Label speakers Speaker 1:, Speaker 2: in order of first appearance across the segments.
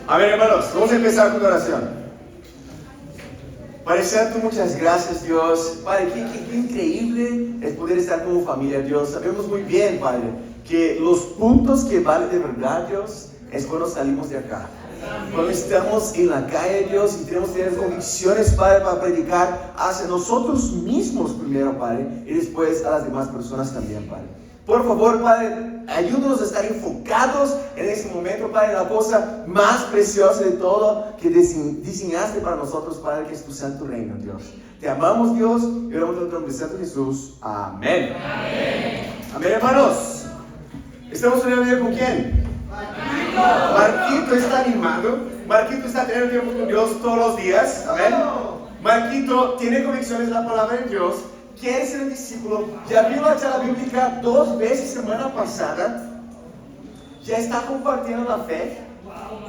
Speaker 1: A ver, hermanos, vamos a empezar con oración. Padre Santo, muchas gracias, Dios. Padre, qué increíble es poder estar como familia, Dios. Sabemos muy bien, Padre, que los puntos que valen de verdad, Dios, es cuando salimos de acá. Cuando estamos en la calle, Dios, y tenemos que tener convicciones, Padre, para predicar hacia nosotros mismos primero, Padre, y después a las demás personas también, Padre. Por favor, Padre, ayúdanos a estar enfocados en este momento, Padre, la cosa más preciosa de todo que diseñaste para nosotros, Padre, que es tu santo reino, Dios. Te amamos, Dios, y oramos en el nombre de Santo Jesús. Amén. Amén. Amén, hermanos. ¿Estamos en el video con quién? Marquito está animado. Marquito está teniendo tiempo con Dios todos los días. Amén. Marquito tiene convicciones de la palabra de Dios. Quiere ser un discípulo. Ya vio la charla bíblica 2 veces semana pasada. Ya está compartiendo la fe.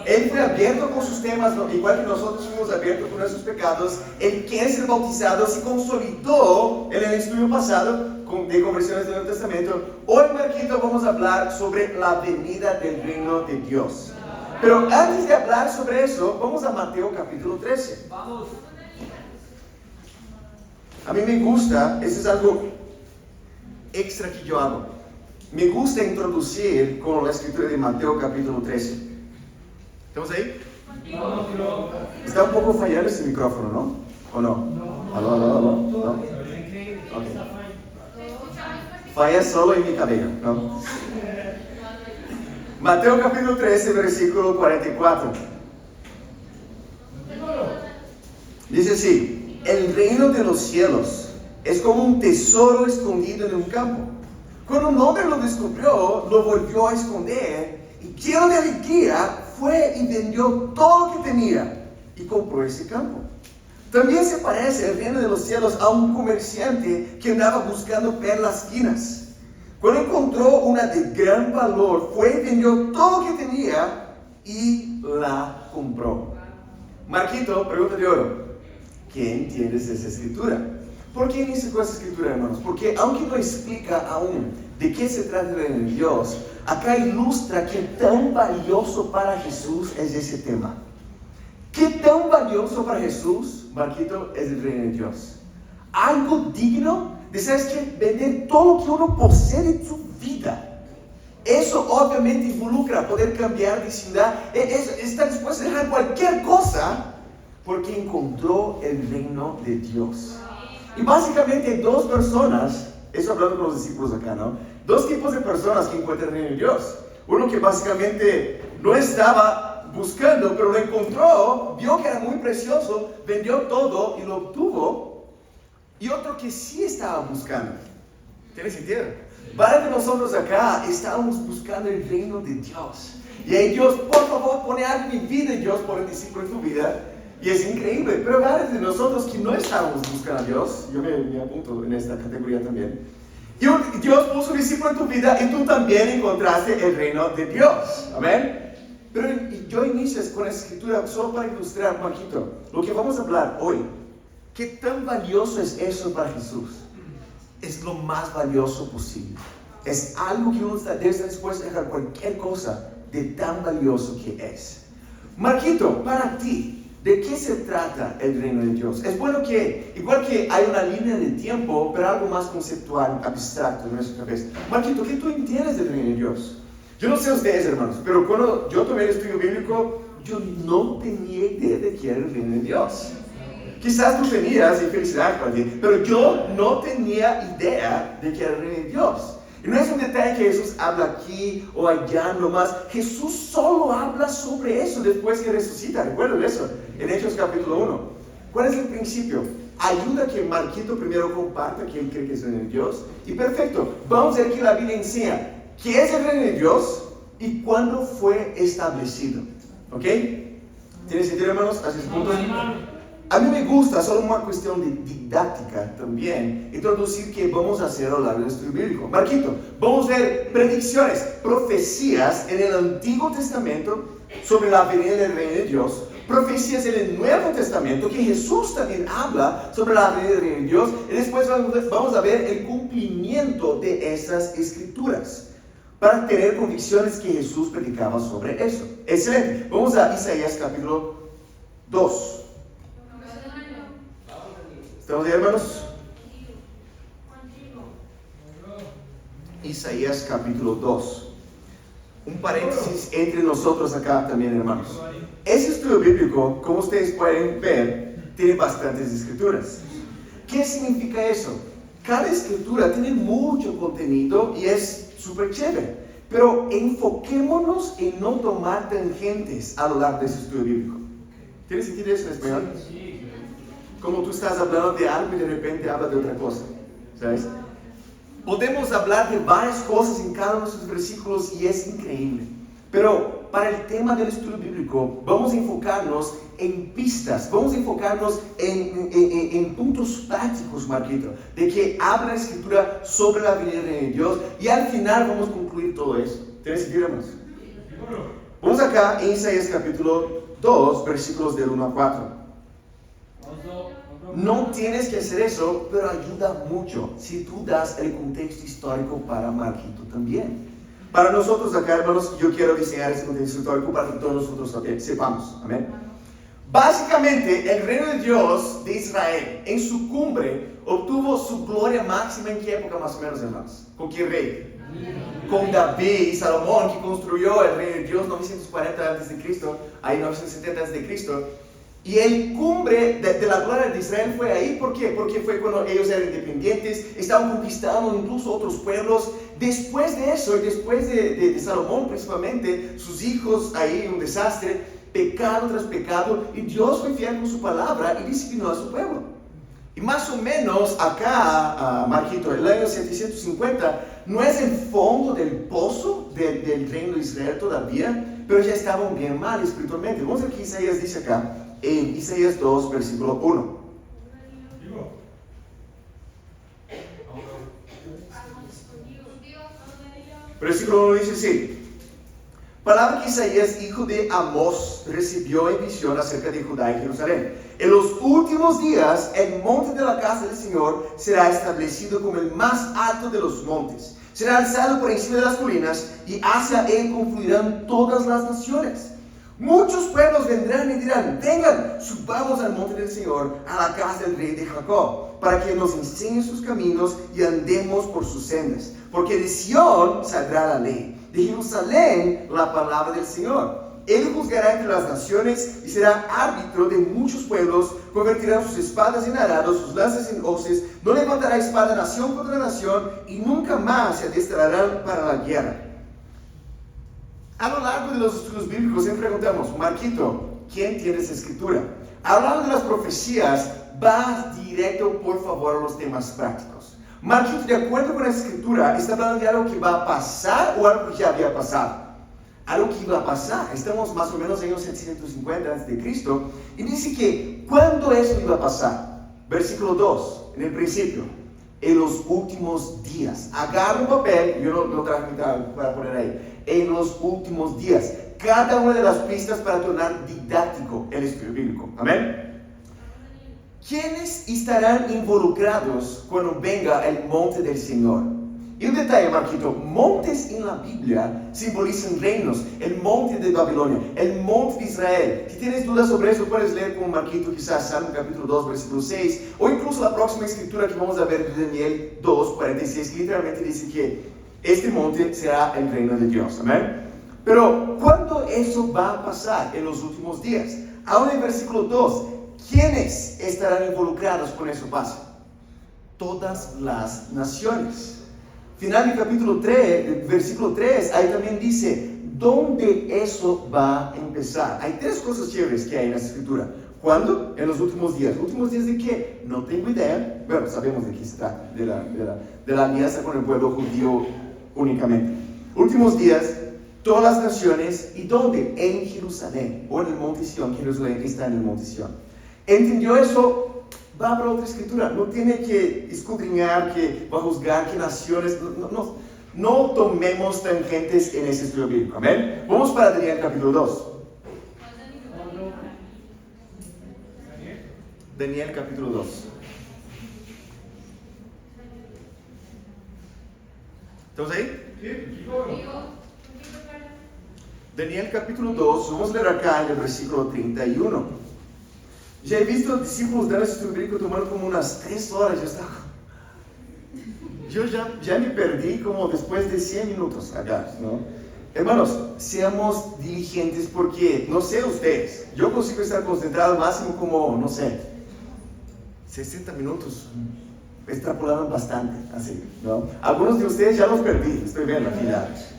Speaker 1: Él fue abierto con sus temas, igual que nosotros fuimos abiertos con nuestros pecados. Él quiere ser bautizado. Se consolidó en el estudio pasado de conversiones del Nuevo Testamento. Hoy, Marquito, vamos a hablar sobre la venida del reino de Dios. Pero antes de hablar sobre eso, vamos a Mateo capítulo 13. Vamos. A mí me gusta, eso es algo extra que yo hago. Me gusta introducir con la escritura de Mateo capítulo 13. ¿Estamos ahí? No. Está un poco fallando este micrófono, ¿no? ¿O no? No. ¿No? Okay. Falla solo en mi cabello, ¿no? Mateo capítulo 13, versículo 44. Dice así: el reino de los cielos es como un tesoro escondido en un campo. Cuando un hombre lo descubrió, lo volvió a esconder y lleno de alegría fue y vendió todo lo que tenía y compró ese campo. También se parece el reino de los cielos a un comerciante que andaba buscando perlas finas. Cuando encontró una de gran valor, fue y vendió todo lo que tenía y la compró. Marquito, pregunta de oro: ¿qué entiendes de esa escritura? ¿Por qué inicia con esa escritura, hermanos? Porque aunque no explica aún de qué se trata el reino de Dios, acá ilustra qué tan valioso para Jesús es ese tema. ¿Qué tan valioso para Jesús, Marquito, es el reino de Dios? Algo digno de, ¿sabes qué? Vender todo lo que uno posee de su vida. Eso obviamente involucra poder cambiar de ciudad. Está dispuesto a dejar cualquier cosa porque encontró el reino de Dios. Y básicamente hay 2 personas, eso hablando con los discípulos acá, ¿no? 2 tipos de personas que encuentran el reino de Dios. Uno que básicamente no estaba buscando, pero lo encontró, vio que era muy precioso, vendió todo y lo obtuvo. Y otro que sí estaba buscando. ¿Tiene sentido? Varios de nosotros acá estábamos buscando el reino de Dios. Y ahí Dios, por favor, pone algo en mi vida, y Dios pone discípulo en tu vida. Y es increíble, pero varios de nosotros que no estábamos buscando a Dios, yo me apunto en esta categoría también. Y Dios puso un discípulo en tu vida y tú también encontraste el reino de Dios. Amén. Pero yo inicio con la escritura solo para ilustrar, Marquito, lo que vamos a hablar hoy. ¿Qué tan valioso es eso para Jesús? Es lo más valioso posible. Es algo que uno debe estar dispuesto a dejar cualquier cosa de tan valioso que es. Marquito, para ti, ¿de qué se trata el reino de Dios? Es bueno que, igual que hay una línea de tiempo, pero algo más conceptual, abstracto en nuestra cabeza. Marquito, ¿qué tú entiendes del reino de Dios? Yo no sé ustedes, hermanos, pero cuando yo tomé el estudio bíblico, yo no tenía idea de qué era el reino de Dios. Quizás tú tenías, y felicidad para ti, pero yo no tenía idea de qué era el reino de Dios. Y no es un detalle que Jesús habla aquí o allá nomás. Jesús solo habla sobre eso después que resucita. ¿Recuerdan eso? En Hechos capítulo 1. ¿Cuál es el principio? Ayuda que Marquito primero comparta que él cree que es el reino de Dios. Y perfecto, vamos a ver que la Biblia enseña qué es el reino de Dios y cuándo fue establecido. ¿Ok? ¿Tiene sentido, hermanos? ¿Hasta ese punto? A mí me gusta, solo una cuestión de didáctica también, introducir qué vamos a hacer a lo largo del estudio bíblico. Marquito, vamos a ver predicciones, profecías en el Antiguo Testamento sobre la venida del reino de Dios, profecías en el Nuevo Testamento, que Jesús también habla sobre la venida del reino de Dios, y después vamos a ver el cumplimiento de esas escrituras. para tener convicciones que Jesús predicaba sobre eso. Excelente. Vamos a Isaías capítulo 2. ¿Estamos ahí, hermanos? Isaías capítulo 2. Un paréntesis entre nosotros acá también, hermanos. Ese estudio bíblico, como ustedes pueden ver, tiene bastantes escrituras. ¿Qué significa eso? Cada escritura tiene mucho contenido y es súper chévere. Pero enfoquémonos en no tomar tangentes a lo largo de ese estudio bíblico. ¿Tiene sentido eso en español? Como tú estás hablando de algo y de repente hablas de otra cosa, ¿sabes? Podemos hablar de varias cosas en cada uno de esos versículos y es increíble. Pero para el tema del estudio bíblico, vamos a enfocarnos en pistas, vamos a enfocarnos en puntos prácticos, Marquito, de que habla la Escritura sobre la venida de Dios y al final vamos a concluir todo eso. ¿Tiene sentido, hermanos? Vamos acá en Isaías capítulo 2, versículos del 1 a 4. No tienes que hacer eso, pero ayuda mucho si tú das el contexto histórico para Marquito también. Para nosotros acá, hermanos, yo quiero diseñar ese contexto histórico para que todos nosotros sepamos. Amén. Básicamente, el reino de Dios de Israel en su cumbre obtuvo su gloria máxima. ¿En qué época más o menos, hermanos? ¿Con qué rey? Con David y Salomón, que construyó el reino de Dios 940 a.C., ahí 970 a.C. Y el cumbre de la gloria de Israel fue ahí. ¿Por qué? Porque fue cuando ellos eran independientes, estaban conquistando incluso otros pueblos. Después de eso, y después de Salomón principalmente, sus hijos ahí, un desastre, pecado tras pecado, y Dios fue fiel con su palabra y disciplinó a su pueblo. Y más o menos acá, Marquito, el año 750, no es el fondo del pozo del reino de Israel todavía, pero ya estaban bien mal espiritualmente. Vamos a ver qué Isaías dice acá, en Isaías 2, versículo 1. Versículo 1 dice así: palabra que Isaías, hijo de Amós, recibió en visión acerca de Judá y Jerusalén. En los últimos días, el monte de la casa del Señor será establecido como el más alto de los montes. Será alzado por encima de las colinas, y hacia él confluirán todas las naciones. Muchos pueblos vendrán y dirán: vengan, subamos al monte del Señor, a la casa del rey de Jacob, para que nos enseñe sus caminos y andemos por sus sendas. Porque de Sión saldrá la ley, de Jerusalén la palabra del Señor. Él juzgará entre las naciones y será árbitro de muchos pueblos. Convertirá sus espadas en arados, sus lanzas en hoces. No levantará espada nación contra nación, y nunca más se adestrarán para la guerra. A lo largo de los estudios bíblicos siempre preguntamos: Marquito, ¿quién tiene esa escritura? Hablando de las profecías, va directo, por favor, a los temas prácticos. Marquito, de acuerdo con la escritura, ¿está hablando de algo que va a pasar o algo que ya había pasado? Algo que iba a pasar. Estamos más o menos en el año 750 a.C. y dice que ¿cuándo eso iba a pasar? Versículo 2, en el principio, en los últimos días. Agarra un papel, yo no traje para poner ahí. En los últimos días. Cada una de las pistas para tornar didáctico el estudio bíblico. Amén. ¿Quiénes estarán involucrados cuando venga el monte del Señor? Y un detalle, Marquito: montes en la Biblia simbolizan reinos. El monte de Babilonia, el monte de Israel. Si tienes dudas sobre eso, puedes leer con Marquito quizás Salmo capítulo 2, versículo 6, o incluso la próxima escritura que vamos a ver de Daniel 2, 46, que literalmente dice que este monte será el reino de Dios. Amén. Pero ¿cuándo eso va a pasar? En los últimos días. Ahora en versículo 2, ¿quiénes estarán involucrados con eso paso? Todas las naciones. Final del capítulo 3, versículo 3, ahí también dice dónde eso va a empezar. Hay tres cosas chéveres que hay en la escritura. ¿Cuándo? En los últimos días. ¿Últimos días de qué? No tengo idea. Bueno, sabemos de qué se trata, de la alianza con el pueblo judío únicamente. Últimos días, todas las naciones. ¿Y dónde? En Jerusalén, o en el monte Sión. Jerusalén está en el monte Sión. ¿Entendió eso? Va para otra escritura. No tiene que escudriñar, que va a juzgar qué naciones. No tomemos tangentes en ese estudio bíblico. Amén. Vamos para Daniel capítulo 2. Daniel capítulo 2. ¿Estamos ahí? Sí. Daniel capítulo 2, vamos a leer acá en el versículo 31. Ya he visto discípulos de nuestro bíblico tomando como unas 3 horas, yo ya me perdí como después de 100 minutos acá, ¿no? Hermanos, seamos diligentes porque, no sé ustedes, yo consigo estar concentrado máximo como, no sé, 60 minutos. Extrapolaron bastante, así, ¿no? Algunos de ustedes ya los perdí, estoy viendo aquí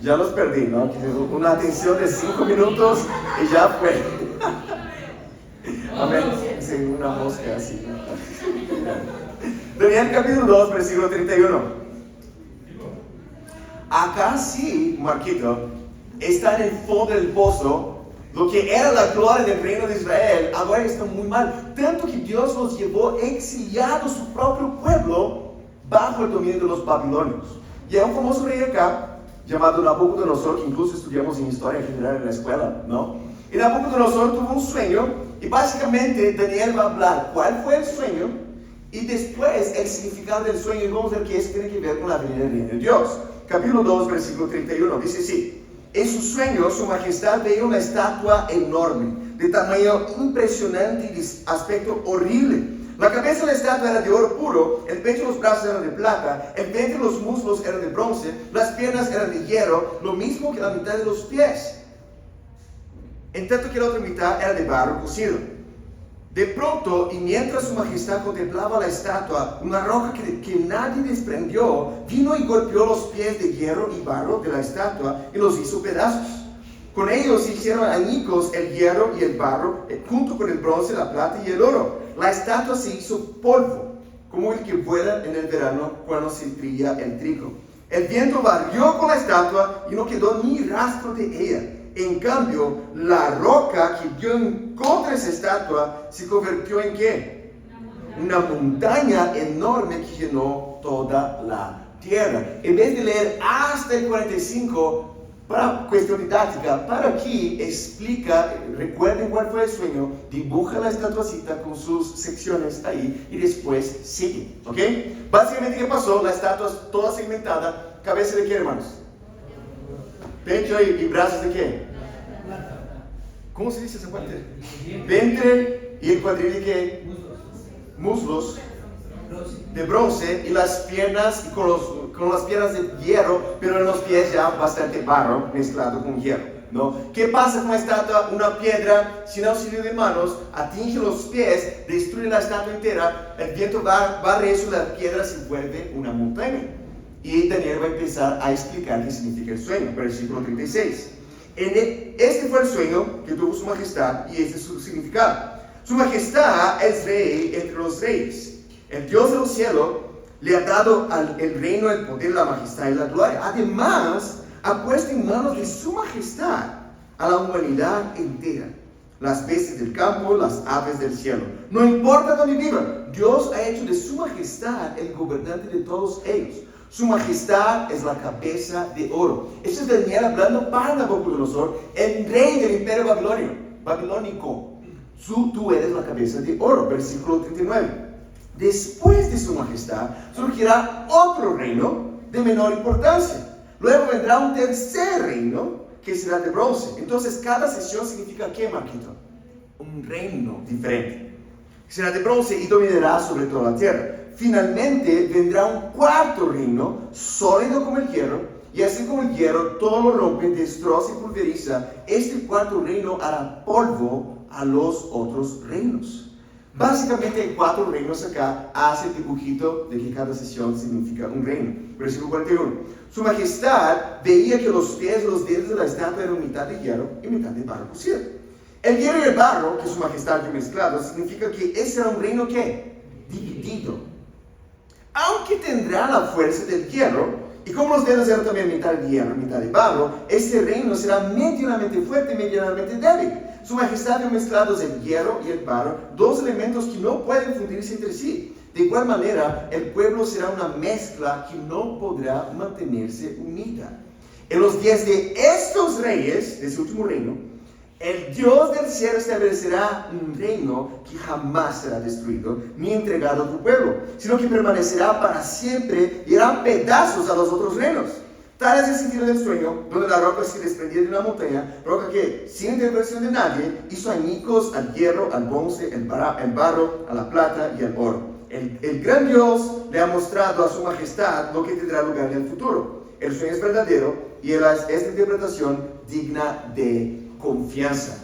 Speaker 1: ya los perdí, ¿no? Una atención de 5 minutos y ya fue. Amén. Sí, una mosca así. Daniel capítulo 2, versículo 31. Acá sí, Marquito, está en el fondo del pozo. Lo que era la gloria del reino de Israel, ahora está muy mal. Tanto que Dios los llevó exiliados su propio pueblo bajo el dominio de los babilonios. Y hay un famoso rey acá, llamado Nabucodonosor, que incluso estudiamos en historia general en la escuela, ¿no? Y Nabucodonosor tuvo un sueño, y básicamente Daniel va a hablar cuál fue el sueño, y después el significado del sueño, y vamos a ver qué eso tiene que ver con la venida del reino de Dios. Capítulo 2, versículo 31, dice así. En su sueño, su majestad veía una estatua enorme, de tamaño impresionante y de aspecto horrible. La cabeza de la estatua era de oro puro, el pecho y los brazos eran de plata, el vientre y los muslos eran de bronce, las piernas eran de hierro, lo mismo que la mitad de los pies. En tanto que la otra mitad era de barro cocido. De pronto, y mientras su majestad contemplaba la estatua, una roca que nadie desprendió, vino y golpeó los pies de hierro y barro de la estatua y los hizo pedazos. Con ellos se hicieron añicos el hierro y el barro, junto con el bronce, la plata y el oro. La estatua se hizo polvo, como el que vuela en el verano cuando se trilla el trigo. El viento barrió con la estatua y no quedó ni rastro de ella. En cambio, la roca que dio en contra de esa estatua se convirtió en ¿qué? Una montaña enorme que llenó toda la tierra. En vez de leer hasta el 45, para cuestión didáctica, para aquí explica, recuerden cuál fue el sueño, dibuja la estatuacita con sus secciones ahí y después sigue, ¿ok? Básicamente, ¿qué pasó? La estatua toda segmentada, cabeza de qué, hermanos? Pecho y brazos de qué? ¿Cómo se dice esa parte? Vientre y el cuadril de qué? Muslos de bronce y las piernas con las piernas de hierro, pero en los pies ya bastante barro mezclado con hierro, ¿no? ¿Qué pasa con la estatua? Una piedra sin auxilio de manos atinge los pies, destruye la estatua entera, el viento barre eso, la piedra se vuelve una montaña. Y Daniel va a empezar a explicar qué significa el sueño, versículo 36. Este fue el sueño que tuvo su majestad y este es su significado. Su majestad es rey entre los reyes. El Dios del cielo le ha dado el reino, el poder, la majestad y la gloria. Además, ha puesto en manos de su majestad a la humanidad entera. Las bestias del campo, las aves del cielo. No importa dónde vivan, Dios ha hecho de su majestad el gobernante de todos ellos. Su majestad es la cabeza de oro. Esto es Daniel hablando para Nabucodonosor, el rey del imperio babilónico. Tú eres la cabeza de oro, versículo 39. Después de su majestad surgirá otro reino de menor importancia. Luego vendrá un tercer reino que será de bronce. Entonces cada sesión significa ¿qué, Marquito? Un reino diferente. Será de bronce y dominará sobre toda la tierra. Finalmente vendrá un cuarto reino, sólido como el hierro, y así como el hierro todo lo rompe, destroza y pulveriza. Este cuarto reino hará polvo a los otros reinos. Básicamente hay 4 reinos acá, hace el dibujito de que cada sesión significa un reino. Versículo 41. Su majestad veía que los pies y los dedos de la estatua eran mitad de hierro y mitad de barro cocido. El hierro y el barro, que su majestad vio mezclados, significa que ese era un reino ¿qué? Dividido. Aunque tendrá la fuerza del hierro, y como los dedos eran también mitad de hierro y mitad de barro, este reino será medianamente fuerte y medianamente débil. Su majestad vio mezclados el hierro y el barro, 2 elementos que no pueden fundirse entre sí. De igual manera, el pueblo será una mezcla que no podrá mantenerse unida. En los días de estos reyes, de ese último reino, el Dios del cielo establecerá un reino que jamás será destruido ni entregado a tu pueblo, sino que permanecerá para siempre y hará pedazos a los otros reinos. Tal es el sentido del sueño, donde la roca se desprendía de una montaña, roca que, sin intervención de nadie, hizo añicos al hierro, al bronce, el barro, a la plata y al oro. El gran Dios le ha mostrado a su majestad lo que tendrá lugar en el futuro. El sueño es verdadero y esta interpretación digna de confianza.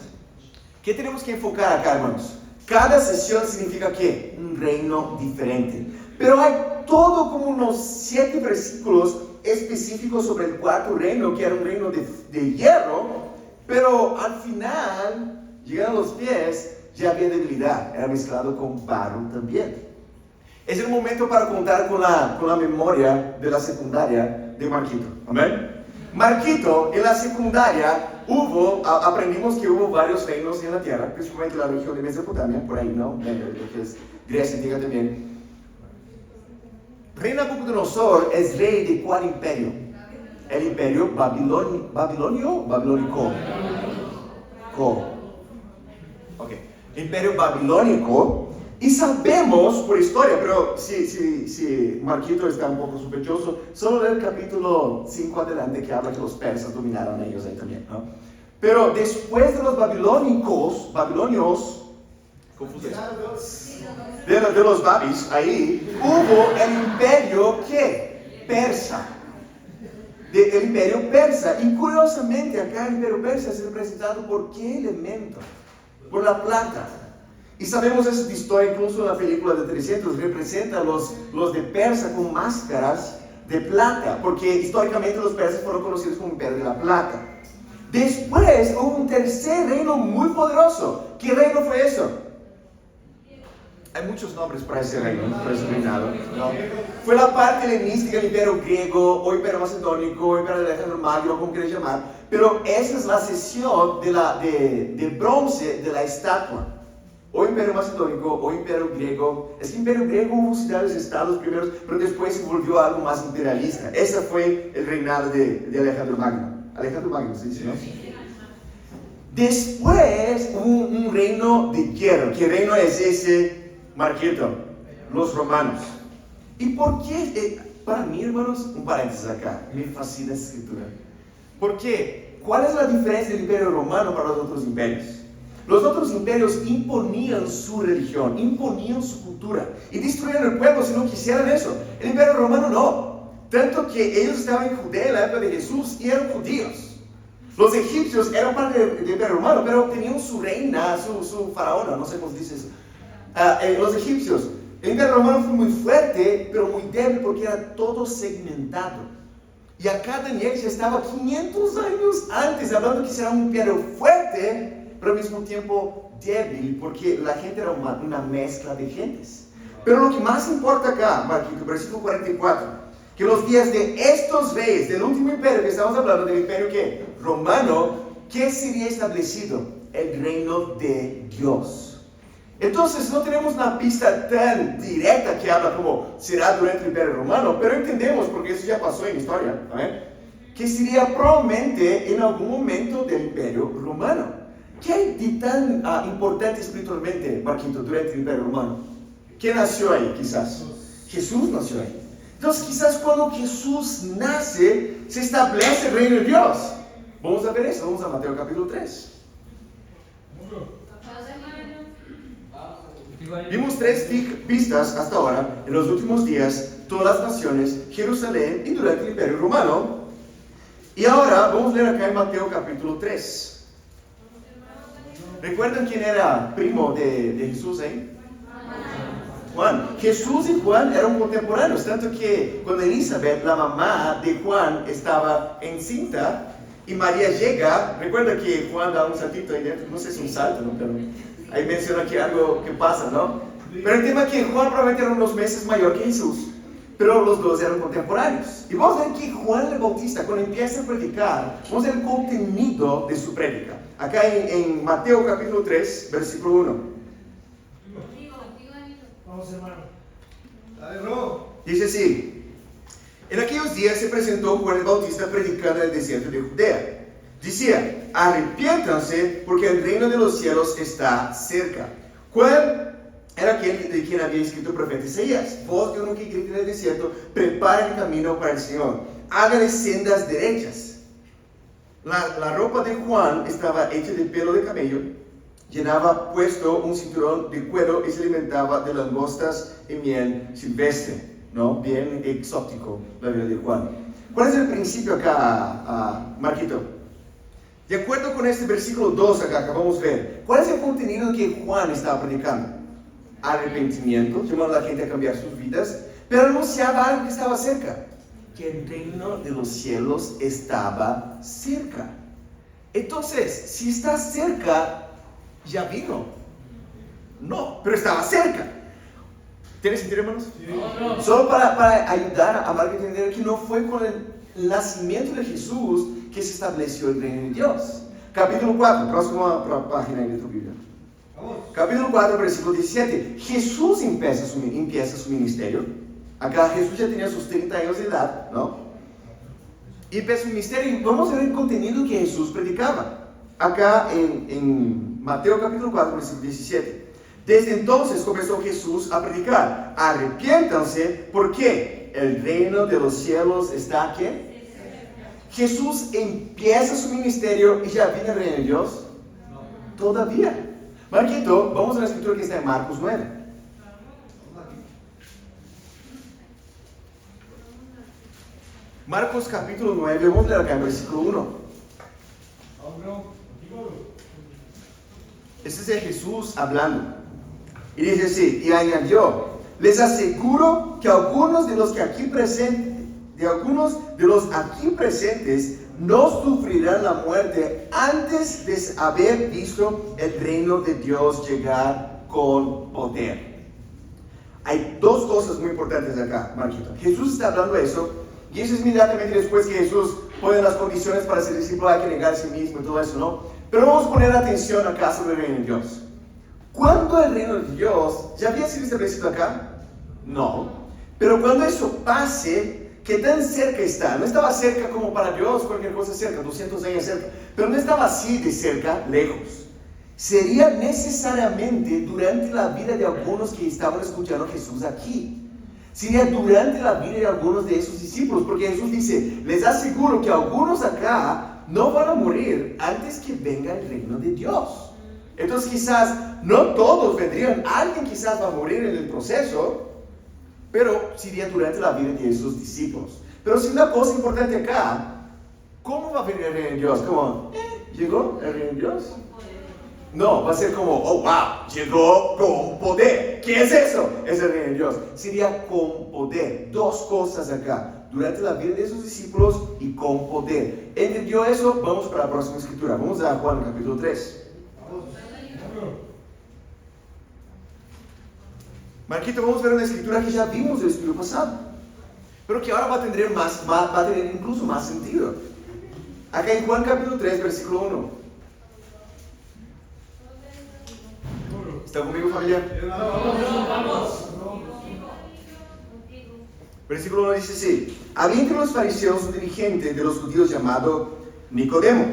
Speaker 1: ¿Qué tenemos que enfocar acá, hermanos? Cada sesión significa ¿qué? Un reino diferente. Pero hay todo como unos 7 versículos específicos sobre el cuarto reino, que era un reino de hierro, pero al final, llegando a los pies, ya había debilidad, era mezclado con barro también. Es el momento para contar con la memoria de la secundaria de Marquito. ¿Amén? Marquito, en la secundaria, aprendimos que hubo varios reinos en la tierra, principalmente la región de Mesopotamia, por ahí, ¿no? Que es Grecia antigua también. Rey Nabucodonosor es rey de ¿cuál imperio? El imperio babilónico. Imperio babilónico. Y sabemos por historia, pero si Marquito está un poco sospechoso, solo lee el capítulo 5 adelante que habla que los persas dominaron a ellos ahí también, ¿no? Pero después de los babilonios, de los babis, ahí hubo el imperio ¿qué? Persa. El imperio persa. Y curiosamente acá el imperio persa es representado por ¿qué elemento? Por la plata. Y sabemos esa historia, incluso en la película de 300, representa a los de Persa con máscaras de plata, porque históricamente los persas fueron conocidos como imperio de la plata. Después hubo un tercer reino muy poderoso. ¿Qué reino fue eso? Hay muchos nombres para ese reino, para ese reinado, ¿no? Fue la parte helenística del imperio griego, o imperio macedónico, o imperio de Alejandro Magno, como quieras llamar, pero esa es la sesión de bronce de la estatua. O imperio macedónico, o imperio griego. Es que imperio griego hubo ciudades, estados primeros, pero después se volvió algo más imperialista. Ese fue el reinado de Alejandro Magno. Alejandro Magno se dice, ¿no? Después hubo un reino de hierro. ¿Qué reino es ese, Marquito? Los romanos. ¿Y por qué? Para mí, hermanos, un paréntesis acá. Me fascina esta escritura. ¿Por qué? ¿Cuál es la diferencia del imperio romano para los otros imperios? Los otros imperios imponían su religión, imponían su cultura y destruían el pueblo si no quisieran eso. El imperio romano no. Tanto que ellos estaban en Judea en la época de Jesús y eran judíos. Los egipcios eran parte del imperio romano, pero tenían su reina, su faraona, no sé cómo se dice eso. Los egipcios. El imperio romano fue muy fuerte, pero muy débil porque era todo segmentado. Y acá Daniel ya estaba 500 años antes, hablando que será un imperio fuerte, pero al mismo tiempo débil, porque la gente era una mezcla de gentes. Pero lo que más importa acá, Marquito, versículo 44, que los días de estos reyes, del último imperio que estamos hablando, del imperio ¿qué? Romano, ¿qué sería establecido? El reino de Dios. Entonces no tenemos una pista tan directa que habla como será durante el imperio romano, pero entendemos, porque eso ya pasó en historia, que sería probablemente en algún momento del imperio romano. ¿Qué hay de tan importante espiritualmente, Marquito, durante el imperio romano? ¿Quién nació ahí, quizás? Jesús nació ahí. Entonces, quizás cuando Jesús nace, se establece el reino de Dios. Vamos a ver eso, vamos a Mateo capítulo 3. Vimos 3 pistas hasta ahora, en los últimos días, todas las naciones, Jerusalén y durante el imperio romano. Y ahora vamos a leer acá en Mateo capítulo 3. ¿Recuerdan quién era primo de Jesús ahí? Juan. Jesús y Juan eran contemporáneos, tanto que cuando Elizabeth, la mamá de Juan, estaba encinta y María llega, recuerda que Juan da un saltito ahí dentro, no sé si es un salto, ¿no? Pero ahí menciona que algo que pasa, ¿no? Pero el tema es que Juan probablemente era unos meses mayor que Jesús, pero los dos eran contemporáneos. Y vamos a ver que Juan el Bautista, cuando empieza a predicar, vamos a ver el contenido de su prédica. Acá en Mateo capítulo 3, versículo 1.
Speaker 2: Vamos, hermano. Dale, bro.
Speaker 1: Dice así: en aquellos días se presentó Juan el Bautista predicando en el desierto de Judea. Decía: arrepiéntanse porque el reino de los cielos está cerca. Juan era aquel de quien había escrito el profeta Isaías: voz de uno que grita en el desierto, preparen el camino para el Señor, hágale sendas derechas. La ropa de Juan estaba hecha de pelo de camello, llevaba puesto un cinturón de cuero y se alimentaba de langostas y miel silvestre, ¿no? Bien exótico la vida de Juan. ¿Cuál es el principio acá, Marquito? De acuerdo con este versículo 2 acá, acabamos de ver, ¿cuál es el contenido que Juan estaba predicando? Arrepentimiento, llamando a la gente a cambiar sus vidas, pero anunciaba algo que estaba cerca, que el reino de los cielos estaba cerca. Entonces, si está cerca, ya vino. No, pero estaba cerca. ¿Tiene sentido, hermanos?
Speaker 2: Sí.
Speaker 3: No.
Speaker 1: Solo para ayudar a Marco a entender que no fue con el nacimiento de Jesús que se estableció el reino de Dios. Capítulo 4, próxima página de tu Biblia.
Speaker 2: Vamos.
Speaker 1: Capítulo 4, versículo 17. Jesús empieza su ministerio. Acá Jesús ya tenía sus 30 años de edad, ¿no? Y empieza su ministerio y vamos a ver el contenido que Jesús predicaba. Acá en Mateo capítulo 4, versículo 17. Desde entonces comenzó Jesús a predicar: arrepiéntanse, porque el reino de los cielos está aquí. Jesús empieza su ministerio y ya viene el reino de Dios. Todavía. Marquito, vamos a la escritura que está en Marcos 9. Marcos capítulo 9, vamos a leer acá en versículo 1.
Speaker 2: Vamos.
Speaker 1: Este es de Jesús hablando. Y dice así, y añadió: les aseguro que algunos de los aquí presentes no sufrirán la muerte antes de haber visto el reino de Dios llegar con poder. Hay dos cosas muy importantes acá, Marquito. Jesús está hablando de eso, y eso es inmediatamente después que Jesús pone las condiciones para ser discípulo, hay que negar a sí mismo y todo eso, ¿no? Pero vamos a poner atención acá sobre el reino de Dios. ¿Cuándo el reino de Dios ya había sido establecido acá? No. Pero cuando eso pase, ¿qué tan cerca está? No estaba cerca como para Dios, cualquier cosa cerca, 200 años cerca, pero no estaba así de cerca, lejos. Sería necesariamente durante la vida de algunos que estaban escuchando a Jesús aquí. Sería durante la vida de algunos de esos discípulos, porque Jesús dice: les aseguro que algunos acá no van a morir antes que venga el reino de Dios. Entonces quizás no todos vendrían, alguien quizás va a morir en el proceso, pero sería durante la vida de esos discípulos. Pero si una cosa importante acá, ¿cómo va a venir el reino de Dios? Como, ¿llegó el reino de Dios? No, va a ser como, oh wow, llegó con poder. ¿Qué es eso? Es el reino de Dios. Sería con poder. Dos cosas acá, durante la vida de esos discípulos y con poder. ¿Entendió eso? Vamos para la próxima escritura. Vamos a Juan capítulo 3. Marquito, vamos a ver una escritura que ya vimos el estudio pasado, pero que ahora va a tener incluso más sentido. Acá en Juan capítulo 3, versículo 1. ¿Está conmigo, familia?
Speaker 3: Vamos.
Speaker 1: Versículo 1 dice así: había entre los fariseos un dirigente de los judíos llamado Nicodemo.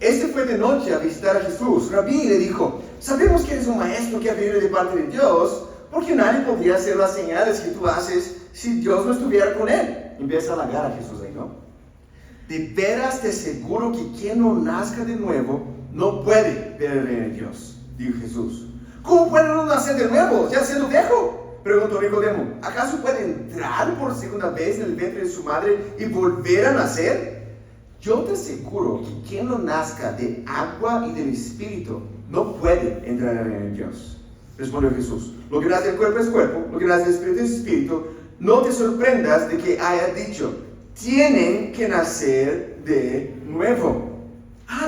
Speaker 1: Este fue de noche a visitar a Jesús. Rabí le dijo: sabemos que eres un maestro que viene de parte de Dios, porque nadie podría hacer las señales que tú haces si Dios no estuviera con él. Empieza a halagar a Jesús ahí, ¿no? De veras te aseguro que quien no nazca de nuevo no puede ver el reino de Dios, dijo Jesús. ¿Cómo puede uno nacer de nuevo, ya siendo viejo?, preguntó Nicodemo. ¿Acaso puede entrar por segunda vez en el vientre de su madre y volver a nacer? Yo te aseguro que quien no nazca de agua y del Espíritu no puede entrar en el reino de Dios. Respondió Jesús: lo que nace del cuerpo es cuerpo, lo que nace del Espíritu es Espíritu. No te sorprendas de que haya dicho: tienen que nacer de nuevo.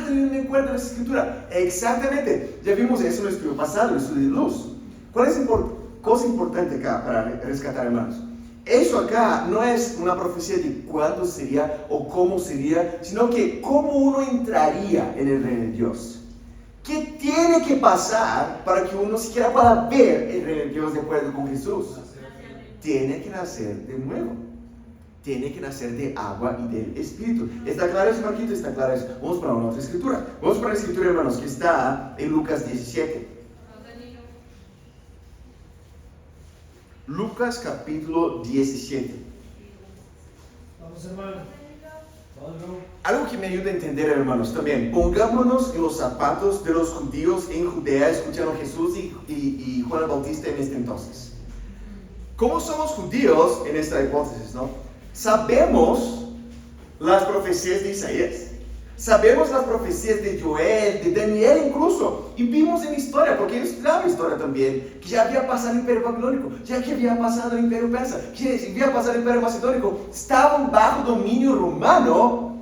Speaker 1: Teniendo en cuenta la escritura. Exactamente. Ya vimos eso en el estudio pasado, el estudio de luz. ¿Cuál es cosa importante acá para rescatar, hermanos? Eso acá no es una profecía de cuándo sería o cómo sería, sino que cómo uno entraría en el reino de Dios. ¿Qué tiene que pasar para que uno siquiera pueda ver el reino de Dios de acuerdo con Jesús? Tiene que nacer de nuevo. Tiene que nacer de agua y del Espíritu. ¿Está claro eso, Marquito? ¿Está claro eso? Vamos para una otra escritura. Vamos para la escritura, hermanos, que está en Lucas 17. Lucas capítulo 17.
Speaker 2: Vamos, hermano.
Speaker 1: Algo que me ayuda a entender, hermanos, también, pongámonos en los zapatos de los judíos en Judea, escuchando a Jesús y Juan el Bautista en este entonces. ¿Cómo somos judíos en esta hipótesis, no? Sabemos las profecías de Isaías, sabemos las profecías de Joel, de Daniel incluso, y vimos en historia, porque ellos estudiaban historia también, que ya había pasado el imperio babilónico, ya que había pasado el imperio persa, que había pasado el imperio macedónico, estaban bajo dominio romano.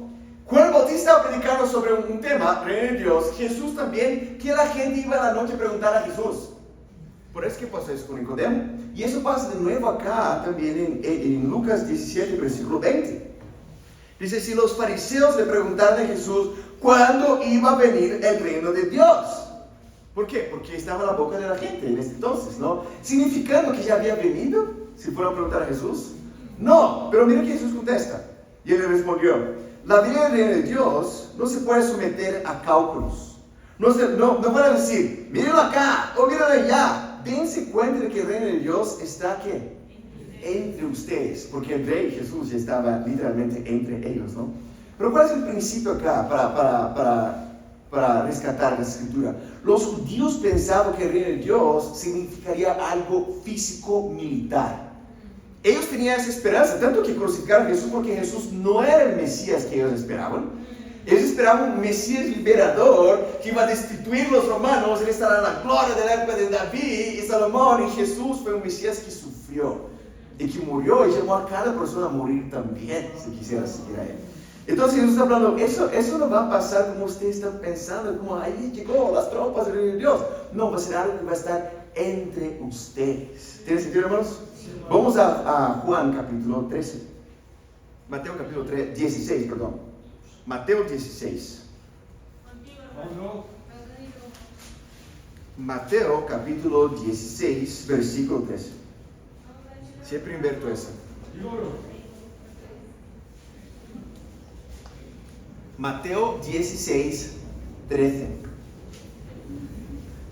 Speaker 1: Juan el Bautista estaba predicando sobre un tema, reino de Dios. Jesús también, que la gente iba a la noche a preguntar a Jesús. Por eso que pasó eso con Nicodemo. Y eso pasa de nuevo acá también en Lucas 17, versículo 20. Dice, si los fariseos le preguntaron a Jesús, ¿cuándo iba a venir el reino de Dios? ¿Por qué? Porque estaba en la boca de la gente en ese entonces, ¿no? Significando que ya había venido, si fueron a preguntar a Jesús. No, pero mira que Jesús contesta. Y él le respondió, la vida del reino de Dios no se puede someter a cálculos. No van a decir, mírenlo acá o mírenlo allá. Dense cuenta de que el reino de Dios está aquí, entre ustedes, porque el rey Jesús ya estaba literalmente entre ellos, ¿no? Pero ¿cuál es el principio acá para rescatar la escritura? Los judíos pensaban que el reino de Dios significaría algo físico militar. Ellos tenían esa esperanza, tanto que crucificaron a Jesús porque Jesús no era el Mesías que ellos esperaban. Ellos esperaban un Mesías liberador que iba a destituir los romanos. Él estará en la gloria de la época de David y Salomón. Y Jesús fue un Mesías que sufrió y que murió y llamó a cada persona a morir también si quisiera seguir a él. Entonces Jesús está hablando, eso no va a pasar como usted está pensando, como ahí llegó las tropas del reino de Dios. No, va a ser algo que va a estar entre ustedes. ¿Tiene sentido, hermanos? Vamos a Juan capítulo 13. Mateo capítulo 16, perdón. Mateo 16. Mateo capítulo 16, versículo 13. Siempre invierto eso. Mateo 16, 13.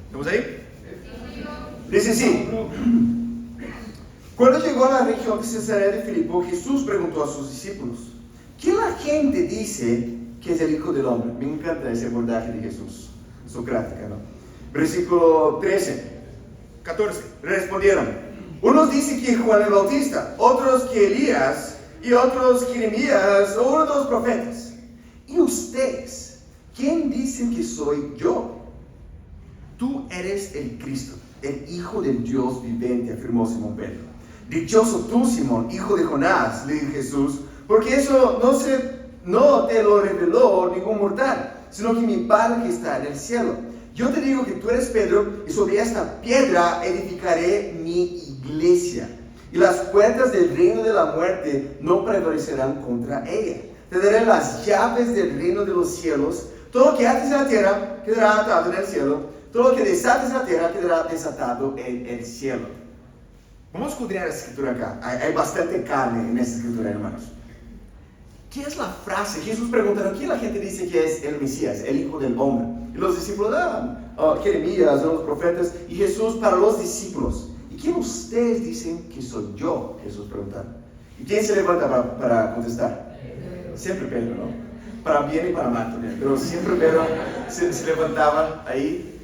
Speaker 1: ¿Estamos ahí? Dice así. Cuando llegó a la región de Cesarea de Filipo, Jesús preguntó a sus discípulos, ¿qué la gente dice que es el Hijo del Hombre? Me encanta ese abordaje de Jesús, socrática, ¿no? Versículo 14. Respondieron, unos dicen que Juan el Bautista, otros que Elías, y otros que Jeremías, o uno de los profetas. ¿Y ustedes? ¿Quién dicen que soy yo? Tú eres el Cristo, el Hijo del Dios viviente, afirmó Simón Pedro. Dichoso tú, Simón, hijo de Jonás, le dijo Jesús, porque eso no te lo reveló ningún mortal, sino que mi Padre que está en el cielo. Yo te digo que tú eres Pedro, y sobre esta piedra edificaré mi iglesia, y las puertas del reino de la muerte no prevalecerán contra ella. Te daré las llaves del reino de los cielos. Todo lo que ates en la tierra quedará atado en el cielo, todo lo que desates en la tierra quedará desatado en el cielo. Vamos a escudriñar la escritura acá. Hay bastante carne en esta escritura, hermanos. ¿Qué es la frase? Jesús pregunta, ¿quién la gente dice que es el Mesías, el Hijo del Hombre? Y los discípulos, Jeremías, los profetas. Y Jesús para los discípulos, ¿y quién ustedes dicen que soy yo? Jesús pregunta. ¿Y quién se levanta para contestar? Siempre Pedro, ¿no? Para bien y para mal también. Pero siempre Pedro se levantaba ahí.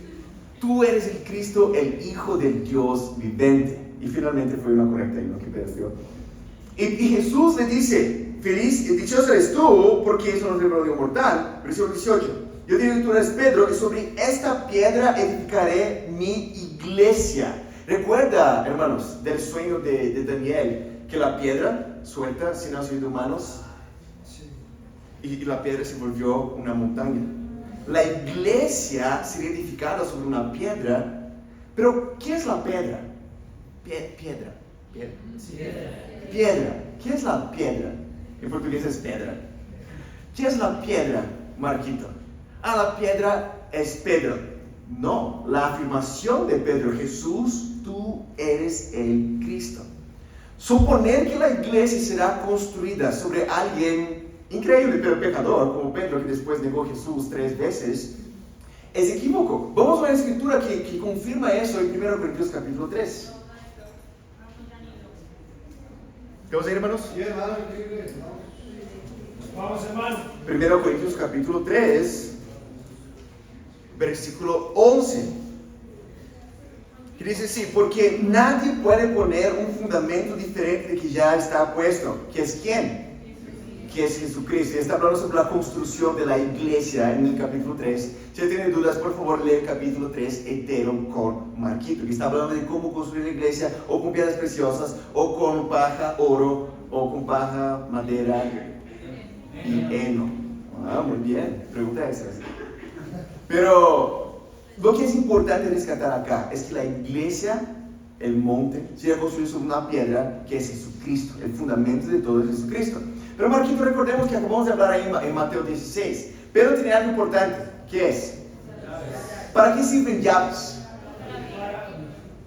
Speaker 1: Tú eres el Cristo, el Hijo del Dios viviente. Y finalmente fue una correcta y no que Pedro dio. Y Jesús le dice, dichoso eres tú, porque eso no te reveló mortal. Versículo 18. Yo digo que tú eres Pedro, y sobre esta piedra edificaré mi iglesia. Recuerda, hermanos, del sueño de Daniel, que la piedra suelta sin nacido de humanos, y la piedra se volvió una montaña. La iglesia sería edificada sobre una piedra, pero ¿qué es la piedra? Piedra. ¿Qué es la piedra? En portugués es pedra. ¿Qué es la piedra, Marquito? La piedra es Pedro. No, la afirmación de Pedro, Jesús, tú eres el Cristo. Suponer que la iglesia será construida sobre alguien increíble pero pecador, como Pedro, que después negó a Jesús 3 veces, es equívoco. Vamos a una escritura que confirma eso en 1 Corintios capítulo 3. ¿Qué vamos a ir, hermanos?
Speaker 2: Sí, hermano,
Speaker 3: Vamos, hermano.
Speaker 1: 1 Corintios capítulo 3, versículo 11. Que dice así: porque nadie puede poner un fundamento diferente de que ya está puesto. ¿Que es quién? Que es Jesucristo. Y está hablando sobre la construcción de la iglesia en el capítulo 3. Si tiene dudas, por favor, lee el capítulo 3 entero con Marquito, que está hablando de cómo construir la iglesia, o con piedras preciosas, o con paja, oro, o con paja, madera y heno. Muy bien, pregunta esa. Pero lo que es importante rescatar acá es que la iglesia, el monte, se construido sobre una piedra que es Jesucristo. El fundamento de todo es Jesucristo. Pero Marquito, recordemos que acabamos de hablar ahí en Mateo 16. Pero tiene algo importante, ¿qué es? ¿Para qué sirven llaves?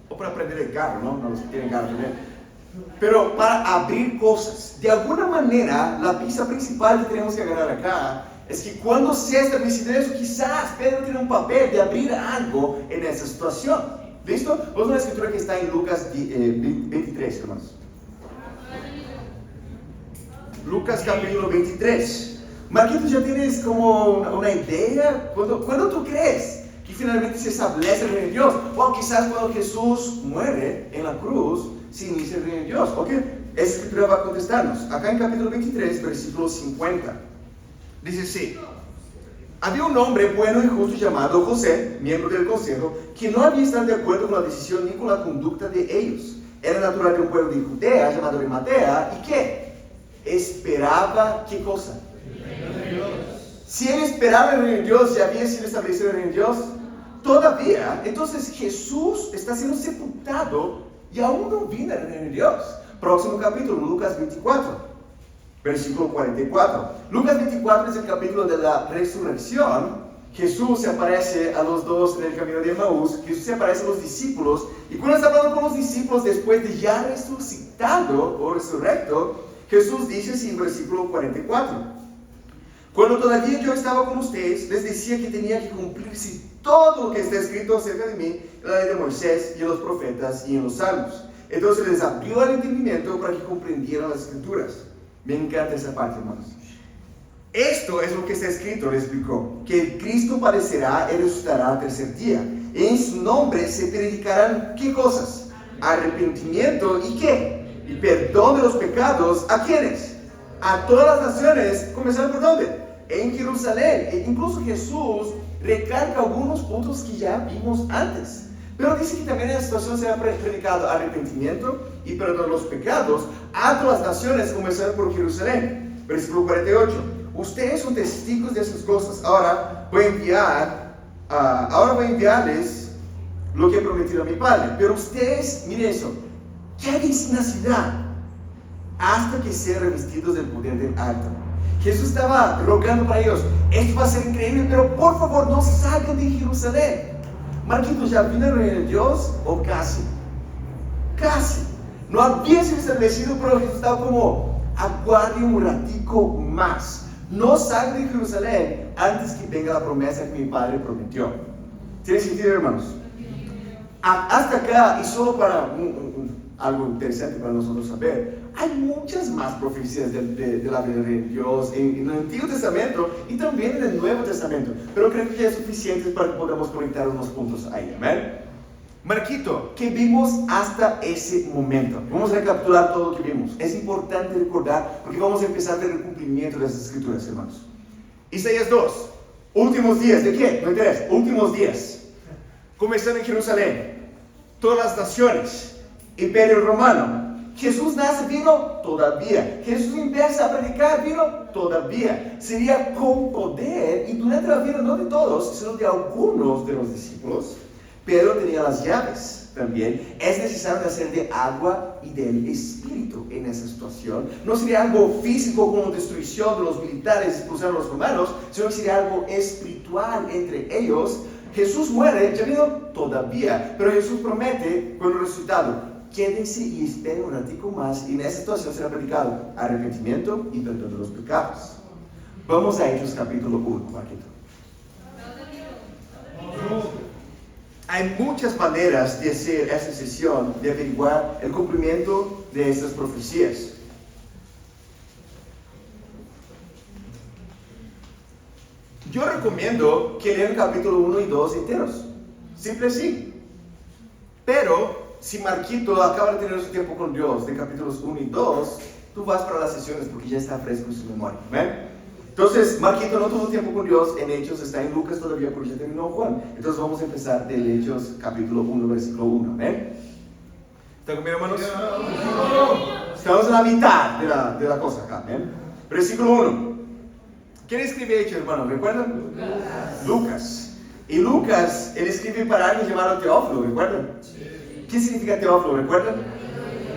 Speaker 1: O para prender el carro, ¿no? No los que tienen carro también. Pero para abrir cosas. De alguna manera, la pista principal que tenemos que agarrar acá es que cuando se ha establecido eso, quizás Pedro tiene un papel de abrir algo en esa situación. ¿Listo? Vamos a una escritura que está en Lucas 23, hermanos. Lucas capítulo 23. Marquitos, ¿ya tienes como una idea? ¿Cuándo tú crees que finalmente se establece el reino de Dios? O quizás cuando Jesús muere en la cruz, se inicia el reino de Dios. ¿Ok? Esa escritura va a contestarnos. Acá en capítulo 23, versículo 50. Dice así: había un hombre bueno y justo llamado José, miembro del consejo, que no había estado de acuerdo con la decisión ni con la conducta de ellos. Era natural de un pueblo de Judea llamado Arimatea. ¿Y qué? Esperaba, ¿qué cosa? Si él esperaba el reino de Dios, ¿ya había sido establecido el reino de Dios? Todavía. Entonces Jesús está siendo sepultado y aún no vino el reino de Dios. Próximo capítulo, Lucas 24, versículo 44. Lucas 24 es el capítulo de la resurrección. Jesús se aparece a los dos en el camino de Emaús. Jesús se aparece a los discípulos. Y cuando está hablando con los discípulos después de ya resucitado o resurrecto, Jesús dice así en versículo 44: cuando todavía yo estaba con ustedes, les decía que tenía que cumplirse todo lo que está escrito acerca de mí en la ley de Moisés y en los profetas y en los salmos. Entonces les abrió el entendimiento para que comprendieran las escrituras. Me encanta esa parte, hermanos. Esto es lo que está escrito, le explicó: que el Cristo padecerá y resucitará al tercer día. En su nombre se predicarán, ¿qué cosas? Arrepentimiento y ¿qué? Y perdón de los pecados. ¿A quiénes? A todas las naciones. ¿Comenzando por dónde? En Jerusalén. E incluso Jesús recalca algunos puntos que ya vimos antes. Pero dice que también en la situación se ha predicado arrepentimiento y perdón de los pecados a todas las naciones, comenzando por Jerusalén. Versículo 48. Ustedes son testigos de esas cosas. Ahora voy a enviarles lo que he prometido a mi Padre. Pero ustedes, miren eso, queden sin la ciudad hasta que sean revestidos del poder del alto. Jesús estaba rogando para ellos: esto va a ser increíble, pero por favor no salgan de Jerusalén. Marquitos, ¿ya vino el reino de Dios? ¿O casi? Casi. No había sido establecido, pero Jesús estaba como: aguarde un ratico más. No salgan de Jerusalén antes que venga la promesa que mi Padre prometió. ¿Tiene sentido, hermanos? Hasta acá, y solo para algo interesante para nosotros saber, hay muchas más profecías de la vida de Dios en el Antiguo Testamento y también en el Nuevo Testamento, pero creo que ya es suficiente para que podamos conectar unos puntos ahí. Amén. Marquito, ¿qué vimos hasta ese momento? Vamos a recapitular todo lo que vimos. Es importante recordar porque vamos a empezar a ver el cumplimiento de las escrituras, hermanos. Isaías 2, últimos días. ¿De qué? No interesa. Últimos días. Comenzando en Jerusalén, todas las naciones, Imperio Romano. Jesús nace, vino todavía. Jesús empieza a predicar, vino todavía. Sería con poder y durante la vida no de todos, sino de algunos de los discípulos. Pedro tenía las llaves también. Es necesario nacer de agua y del Espíritu en esa situación. No sería algo físico como destrucción de los militares expulsando a los romanos, sino que sería algo espiritual entre ellos. Jesús muere, ya vino todavía, pero Jesús promete con el resucitado: quédense y esperen un ratico más, y en esa situación será predicado arrepentimiento y perdón de los pecados. Vamos a Hechos capítulo 1, Marquito. Hay muchas maneras de hacer esta sesión, de averiguar el cumplimiento de estas profecías. recomiendo que lean capítulo 1 y 2 enteros. Simple así. Pero, si Marquito acaba de tener su tiempo con Dios de capítulos 1 y 2, tú vas para las sesiones porque ya está fresco en su memoria. ¿Ven? Entonces, Marquito no tuvo tiempo con Dios en Hechos, está en Lucas todavía porque ya terminó Juan. Entonces vamos a empezar del Hechos capítulo 1, versículo 1. ¿Ven? ¿Están conmigo, hermanos? Estamos en la mitad de la cosa acá. ¿Ven? Versículo 1. ¿Quién escribe Hechos, hermanos? ¿Recuerdan? Lucas. Y Lucas, él escribe para alguien llamado Teófilo, ¿recuerdan? ¿Qué significa Teófilo? ¿Recuerdan?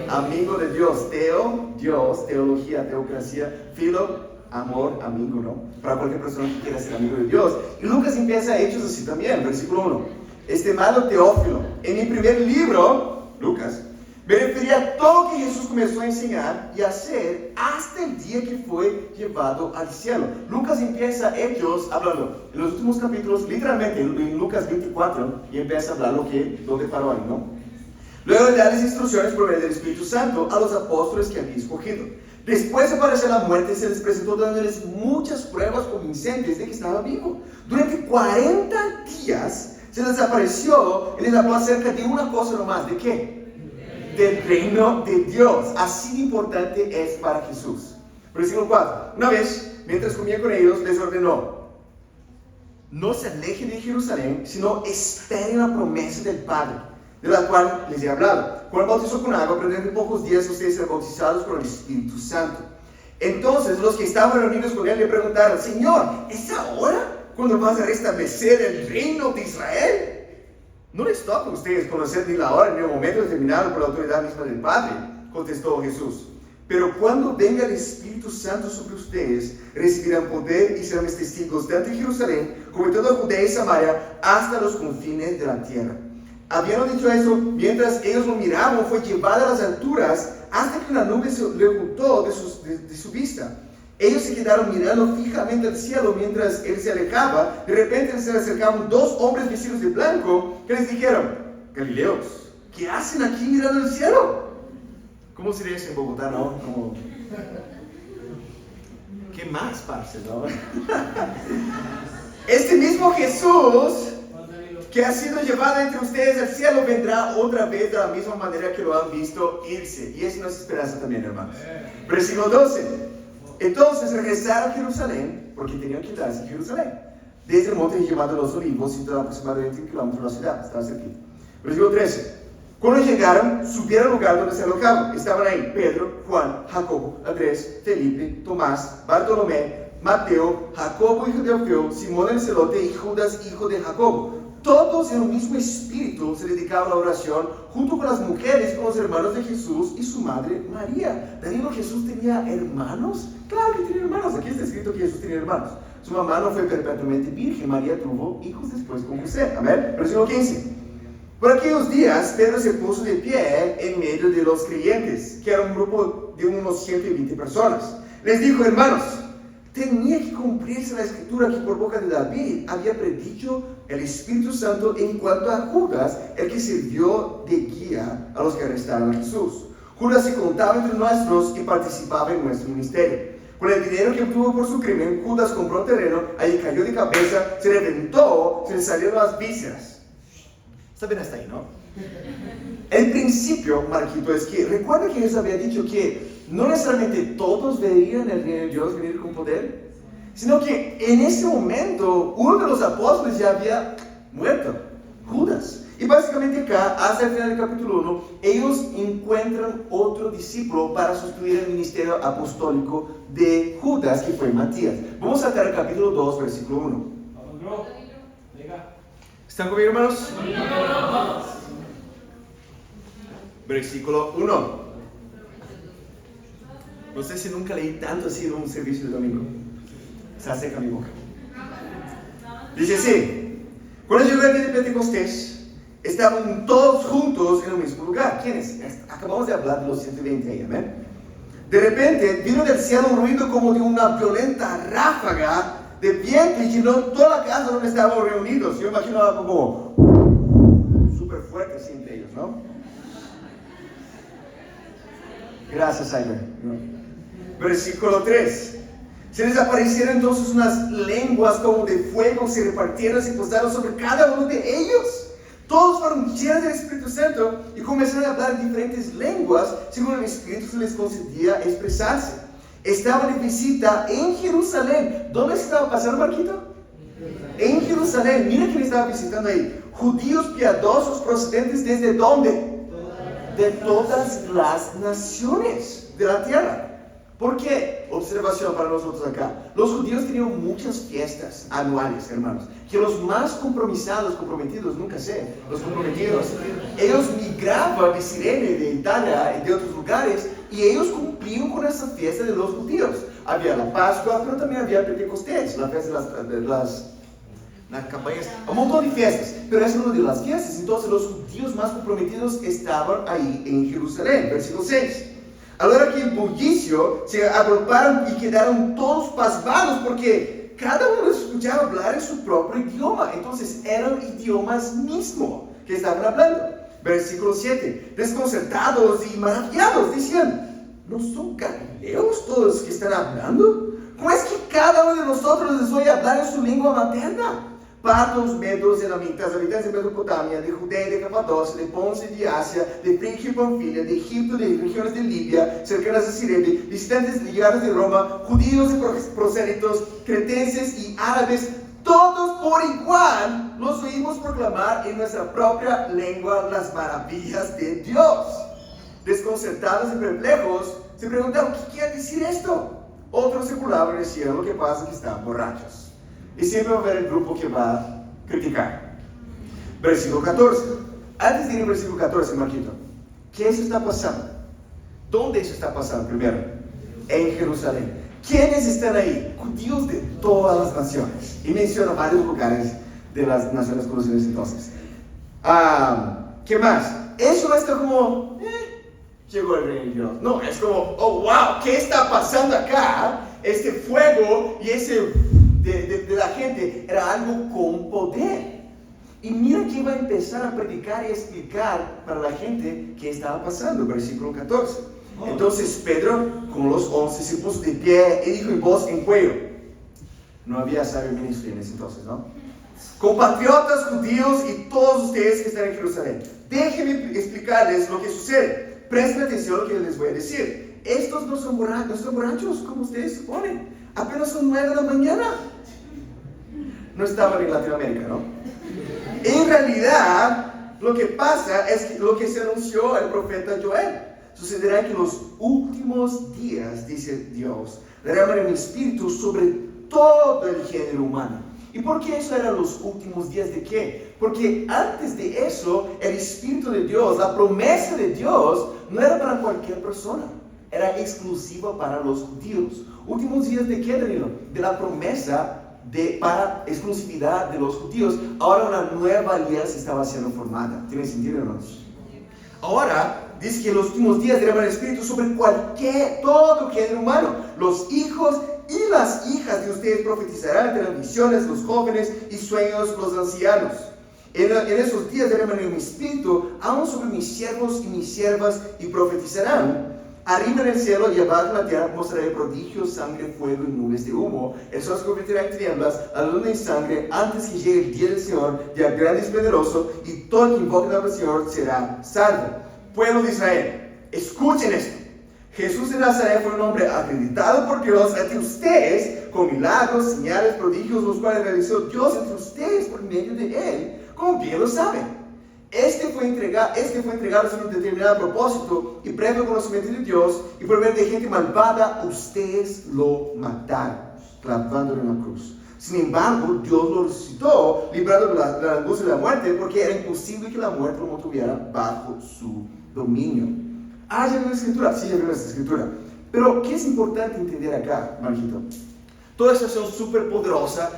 Speaker 1: Amigo de Dios. Teo, Dios, teología, teocracia. Filo, amor, amigo, ¿no? Para cualquier persona que quiera ser amigo de Dios. Y Lucas empieza Hechos así también, versículo 1. Estimado Teófilo, en mi primer libro, Lucas, me refería a todo lo que Jesús comenzó a enseñar y a hacer hasta el día que fue llevado al cielo. Lucas empieza Hechos hablando, en los últimos capítulos, literalmente en Lucas 24, y empieza a hablar donde paró ahí, ¿no? Luego de darles instrucciones por medio del Espíritu Santo a los apóstoles que había escogido. Después de padecer la muerte, se les presentó dándoles muchas pruebas convincentes de que estaba vivo. Durante 40 días se les apareció y les habló acerca de una cosa nomás. ¿De qué? Del reino de Dios. Así de importante es para Jesús. Versículo 4. Una vez, mientras comía con ellos, les ordenó: no se alejen de Jerusalén, sino esperen la promesa del Padre, de la cual les he hablado. Juan bautizó con agua, pero dentro de pocos días ustedes serán bautizados por el Espíritu Santo. Entonces los que estaban reunidos con él le preguntaron: Señor, ¿es ahora cuando vas a restablecer el reino de Israel? No les toca a ustedes conocer ni la hora ni el momento determinado por la autoridad misma del Padre, contestó Jesús. Pero cuando venga el Espíritu Santo sobre ustedes, recibirán poder y serán mis testigos tanto en Jerusalén como en toda Judea y Samaria, hasta los confines de la tierra. Habiendo dicho eso, mientras ellos lo miraban, fue llevado a las alturas hasta que una nube se le ocultó de su vista. Ellos se quedaron mirando fijamente al cielo mientras él se alejaba. De repente se le acercaron dos hombres vestidos de blanco que les dijeron: Galileos, ¿qué hacen aquí mirando el cielo? ¿Cómo sería eso en Bogotá, no? Como... ¿Qué más, parce, no? Este mismo Jesús que ha sido llevado entre ustedes al cielo vendrá otra vez de la misma manera que lo han visto irse. Y esa es nuestra esperanza también, hermanos. Versículo 12. Entonces regresaron a Jerusalén, porque tenían que quedarse en Jerusalén, desde el monte llamado Los Olivos, situado aproximadamente 1 kilómetro de la ciudad. Estaba cerquita. Versículo 13. Cuando llegaron, subieron al lugar donde se alojaban. Estaban ahí Pedro, Juan, Jacobo, Andrés, Felipe, Tomás, Bartolomé, Mateo, Jacobo hijo de Alfeo, Simón el celote y Judas hijo de Jacobo. Todos en un mismo espíritu se dedicaban a la oración, junto con las mujeres y con los hermanos de Jesús y su madre María. ¿Danilo, Jesús tenía hermanos? Claro que tenía hermanos. Aquí está escrito que Jesús tenía hermanos. Su mamá no fue perpetuamente virgen. María tuvo hijos después con José. Amén. Versículo 15. Por aquellos días, Pedro se puso de pie en medio de los creyentes, que era un grupo de unos 120 personas. Les dijo: hermanos, tenía que cumplirse la escritura que por boca de David había predicho el Espíritu Santo en cuanto a Judas, el que sirvió de guía a los que arrestaron a Jesús. Judas se contaba entre nosotros y participaba en nuestro ministerio. Con el dinero que obtuvo por su crimen, Judas compró terreno, ahí cayó de cabeza, se reventó, se le salieron las vísceras. Está bien hasta ahí, ¿no? El principio, Marquito, es que recuerda que Jesús había dicho que no necesariamente todos verían el reino de Dios venir con poder, sino que en ese momento uno de los apóstoles ya había muerto, Judas. Y básicamente acá, hasta el final del capítulo 1, ellos encuentran otro discípulo para sustituir el ministerio apostólico de Judas, que fue Matías. Vamos a saltar al capítulo 2, versículo 1. ¿Están conmigo, hermanos? Versículo 1. No sé si nunca leí tanto así en un servicio de domingo. Se acerca mi boca. Dice así: cuando llegó el día de Pentecostés, estaban todos juntos en el mismo lugar. ¿Quiénes? Acabamos de hablar de los 120 ahí, amén. De repente vino del cielo un ruido como de una violenta ráfaga de viento y llenó toda la casa donde estaban reunidos. Yo imaginaba como súper fuerte así entre ellos, ¿no? Gracias, Simon. Versículo 3. Se les aparecieron entonces unas lenguas como de fuego, se repartieron y posaron sobre cada uno de ellos. Todos fueron llenos del Espíritu Santo y comenzaron a hablar diferentes lenguas según el Espíritu se les concedía expresarse. Estaban de visita en Jerusalén. ¿Dónde se estaba pasando, Marquito? En Jerusalén. Mira quién estaba visitando ahí. Judíos piadosos procedentes ¿desde dónde? De todas las naciones de la tierra. ¿Por qué? Observación para nosotros acá. Los judíos tenían muchas fiestas anuales, hermanos, que los más comprometidos, nunca sé, los comprometidos, ellos migraban de Cirene, de Italia y de otros lugares, y ellos cumplían con esa fiesta de los judíos. Había la Pascua, pero también había Pentecostés, la fiesta de las campañas, un montón de fiestas, pero esa es una de las fiestas. Entonces los judíos más comprometidos estaban ahí en Jerusalén, versículo 6. A la hora que el bullicio se agruparon y quedaron todos pasmados porque cada uno los escuchaba hablar en su propio idioma. Entonces eran idiomas mismos que estaban hablando. Versículo 7. Desconcertados y maravillados decían: ¿no son galileos todos los que están hablando? ¿Cómo es que cada uno de nosotros les oye hablar en su lengua materna? Partos, medos, elamitas, habitantes de Mesopotamia, de Judea y de Capadocia, de Ponce y de Asia, de Frigia y Panfilia, de Egipto, de regiones de Libia, cercanas a Cirene, visitantes llegados de Roma, judíos y prosélitos, cretenses y árabes, todos por igual los oímos proclamar en nuestra propia lengua las maravillas de Dios. Desconcertados y perplejos, se preguntaban: ¿qué quiere decir esto? Otros se burlaban y decían: lo que pasa es que están borrachos. Y siempre va a haber el grupo que va a criticar. Versículo 14. Antes de ir al versículo 14, Marquito, ¿qué eso está pasando? ¿Dónde eso está pasando primero? En Jerusalén. ¿Quiénes están ahí? Judíos de todas las naciones. Y menciona varios lugares de las naciones conocidas entonces. ¿Qué más? Eso no está como, llegó el reino de Dios. No, es como, oh wow, ¿qué está pasando acá? Este fuego y ese de la gente era algo con poder. Y mira que iba a empezar a predicar y explicar para la gente qué estaba pasando. Versículo 14. Entonces Pedro con los 11 se puso de pie y dijo en voz en cuello. No había sabio ministro en ese entonces, ¿no? Compatriotas judíos y todos ustedes que están en Jerusalén, déjenme explicarles lo que sucede. Presten atención a lo que les voy a decir. Estos no son borrachos como ustedes suponen. Apenas son 9 de la mañana. No estaban en Latinoamérica, ¿no? En realidad, lo que pasa es que lo que se anunció el profeta Joel. Sucederá que en los últimos días, dice Dios, derramaré mi espíritu sobre todo el género humano. ¿Y por qué eso eran los últimos días de qué? Porque antes de eso, el espíritu de Dios, la promesa de Dios, no era para cualquier persona. Era exclusiva para los judíos. ¿Últimos días de qué, Danilo? De la promesa para exclusividad de los judíos. Ahora una nueva alianza estaba siendo formada. ¿Tiene sentido, hermanos? Ahora dice que en los últimos días derramará el espíritu sobre todo género humano. Los hijos y las hijas de ustedes profetizarán, tendrán visiones, los jóvenes y sueños, los ancianos. En esos días derramaré mi espíritu aún sobre mis siervos y mis siervas y profetizarán. Arriba en el cielo y abajo en la tierra mostraré prodigios, sangre, fuego y nubes de humo. El sol se convertirá en tinieblas, la luna en sangre, antes que llegue el día del Señor, día grande y esplendoroso, y todo el que invoque el nombre del Señor será salvo. Pueblo de Israel, escuchen esto. Jesús de Nazaret fue un hombre acreditado por Dios entre ustedes, con milagros, señales, prodigios, los cuales realizó Dios entre ustedes por medio de él, como bien lo saben. Este fue entregado sin un determinado propósito y previo conocimiento de Dios, y por medio de gente malvada, ustedes lo mataron, clavándolo en la cruz. Sin embargo, Dios lo resucitó, librando de la angustia de la muerte, porque era imposible que la muerte lo mantuviera bajo su dominio. ¿Ya vieron la escritura? Sí, ya vieron esta escritura. Pero, ¿qué es importante entender acá, Marquito? Toda esta acción súper poderosa.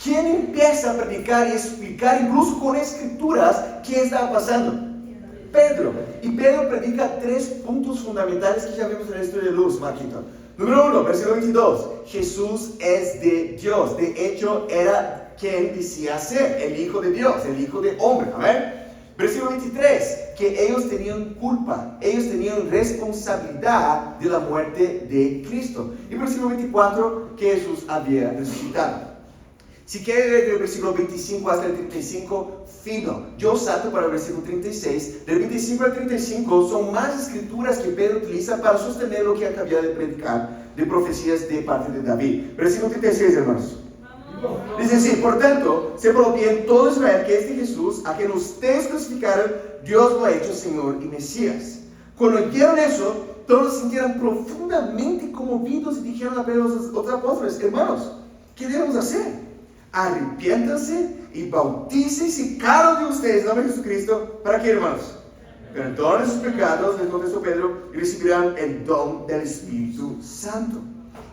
Speaker 1: ¿Quién empieza a predicar y explicar, incluso con escrituras, qué estaba pasando? Pedro. Y Pedro predica 3 puntos fundamentales que ya vimos en la historia de luz, Marquito. Número 1, versículo 22. Jesús es de Dios. De hecho, era quien decía ser, el Hijo de Dios, el Hijo de hombre. A ver. Versículo 23. que ellos tenían culpa, ellos tenían responsabilidad de la muerte de Cristo. Y versículo 24, que Jesús había resucitado. Si quiere leer del versículo 25 hasta el 35, fino. Yo salto para el versículo 36. Del 25 al 35 son más escrituras que Pedro utiliza para sostener lo que acababa de predicar de profecías de parte de David. Versículo 36, hermanos. Dice así: por tanto, sepa bien todo Israel que este Jesús, a quien ustedes crucificaron, Dios lo ha hecho Señor y Mesías. Cuando oyeron eso, todos se sintieron profundamente conmovidos y dijeron a Pedro y los otros apóstoles: hermanos, ¿qué debemos hacer? Arrepiéntanse y bautícense cada uno de ustedes en el nombre de Jesucristo. ¿Para qué, hermanos? Perdonen sus pecados, les contestó Pedro, y recibirán el don del Espíritu Santo.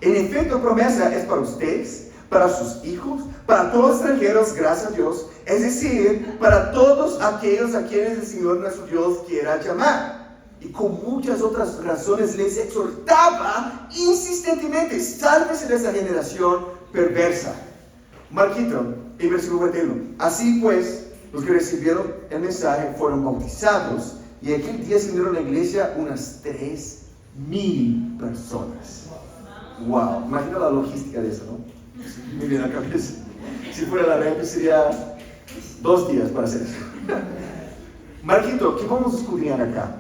Speaker 1: En efecto, promesa es para ustedes, para sus hijos, para todos los extranjeros, gracias a Dios, es decir, para todos aquellos a quienes el Señor nuestro Dios quiera llamar. Y con muchas otras razones les exhortaba insistentemente: sálvese de esa generación perversa. Marquito, en versículo 41. Así pues, los que recibieron el mensaje fueron bautizados, y aquel día se unieron a la iglesia unas 3,000 personas. Wow, imagina la logística de eso, ¿no? Me viene a la cabeza. Si fuera la red, sería 2 días para hacer eso. Marquito, ¿qué vamos a descubrir acá?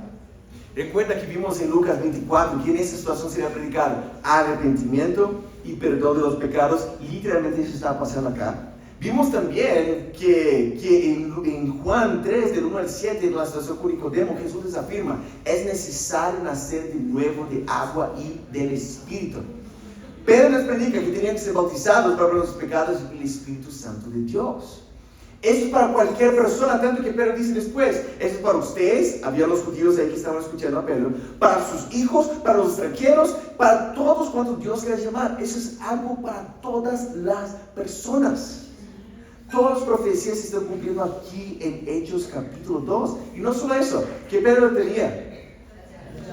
Speaker 1: Recuerda que vimos en Lucas 24 que en esta situación sería predicado arrepentimiento y perdón de los pecados. Literalmente eso estaba pasando acá. Vimos también que en Juan 3, del 1 al 7, en la situación con Nicodemo, Jesús les afirma: es necesario nacer de nuevo de agua y del Espíritu. Pedro les predica que tenían que ser bautizados para los pecados y el Espíritu Santo de Dios. Eso es para cualquier persona, tanto que Pedro dice después: eso es para ustedes, había los judíos ahí que estaban escuchando a Pedro, para sus hijos, para los extranjeros, para todos cuantos Dios quiera llamar. Eso es algo para todas las personas. Todas las profecías se están cumpliendo aquí en Hechos capítulo 2. Y no solo eso, ¿qué Pedro tenía?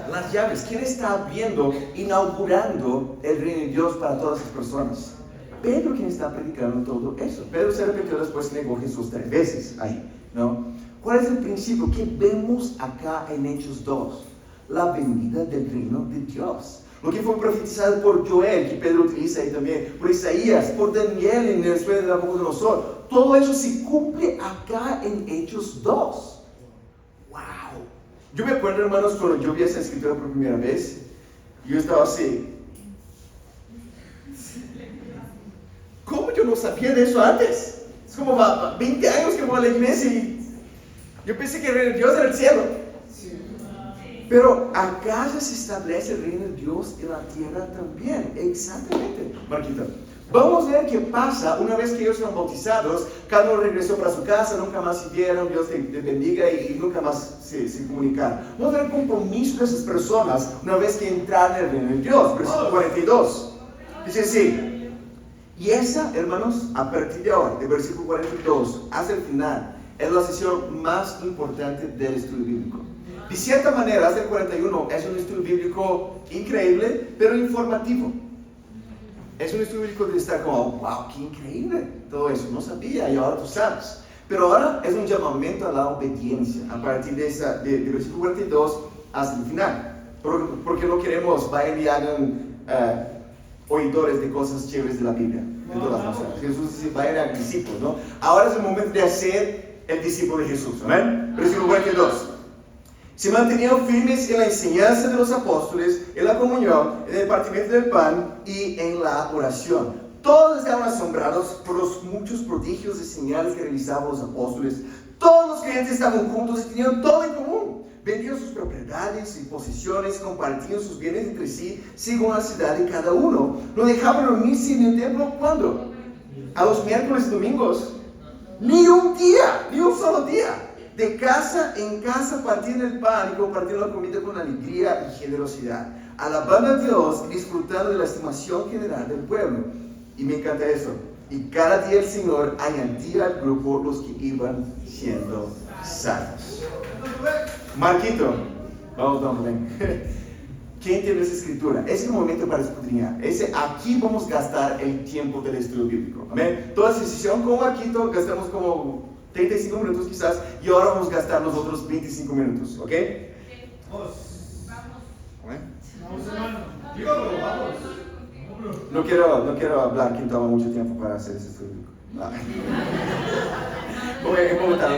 Speaker 1: Las llaves. ¿Quién está abriendo, inaugurando el reino de Dios para todas las personas? Pedro, quien está predicando todo eso. Pedro se arrepintió, después negó a Jesús 3 veces ahí, ¿no? ¿Cuál es el principio? ¿Qué vemos acá en Hechos 2? La venida del reino de Dios. Lo que fue profetizado por Joel, que Pedro utiliza ahí también, por Isaías, por Daniel en el sueño de Nabucodonosor. Todo eso se cumple acá en Hechos 2. ¡Wow! Yo me acuerdo, hermanos, cuando yo vi esa escritura por primera vez, yo estaba así: ¿cómo yo no sabía de eso antes? Es como 20 años que voy a la iglesia y yo pensé que el reino de Dios era el cielo. Pero acá ya se establece el reino de Dios en la tierra también. Exactamente, Marquita. Vamos a ver qué pasa una vez que ellos fueron bautizados. Cada uno regresó para su casa, nunca más se vieron, Dios te bendiga, y nunca más se comunicaron. Vamos a ver el compromiso de esas personas una vez que entraron en el reino de Dios. Versículo 42. Dice así: y esa, hermanos, a partir de ahora, de versículo 42 hasta el final, es la sesión más importante del estudio bíblico. De cierta manera, hasta el 41 es un estudio bíblico increíble, pero informativo. Es un estudio bíblico de estar como: wow, qué increíble todo eso, no sabía, y ahora tú sabes. Pero ahora es un llamamiento a la obediencia, a partir de versículo 42 hasta el final. Porque no queremos vayan y hagan oidores de cosas chéveres de la Biblia, de todas las naciones. Jesús dice: vayan a discípulos, ¿no? Ahora es el momento de hacer el discípulo de Jesús. Amén. Versículo 42. Se mantenían firmes en la enseñanza de los apóstoles, en la comunión, en el partimiento del pan y en la oración. Todos estaban asombrados por los muchos prodigios y señales que realizaban los apóstoles. Todos los creyentes estaban juntos y tenían todo en común. Vendían sus propiedades y posesiones, compartían sus bienes entre sí, según la necesidad de cada uno. No dejaban reunirse en el templo, ¿cuándo? A los miércoles y domingos. Ni un día, ni un solo día. De casa en casa partían el pan y compartían la comida con alegría y generosidad, alabando a Dios y disfrutando de la estimación general del pueblo. Y me encanta eso. Y cada día el Señor añadía al grupo los que iban siendo salvos. Marquito, vamos, ven. ¿Quién entiende esa escritura? Es el momento para escudriñar. Aquí vamos a gastar el tiempo del estudio bíblico. Amén. Toda sesión con Marquito gastamos como 35 minutos quizás, y ahora vamos a gastar los otros 25 minutos, ¿ok?
Speaker 2: Vamos.
Speaker 1: ¿Eh?
Speaker 2: Vamos, hermano. Dígalo, vamos.
Speaker 1: No quiero hablar que toma mucho tiempo para hacer ese estudio. Ah. ¿Cómo están?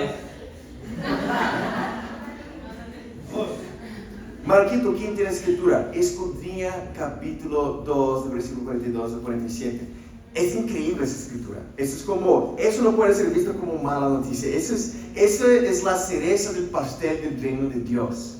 Speaker 2: Vamos.
Speaker 1: Marquito, ¿quién tiene escritura? Escudriña capítulo 2, versículo 42 al 47. Es increíble esa escritura. Eso no puede ser visto como mala noticia. Eso es la cereza del pastel del reino de Dios.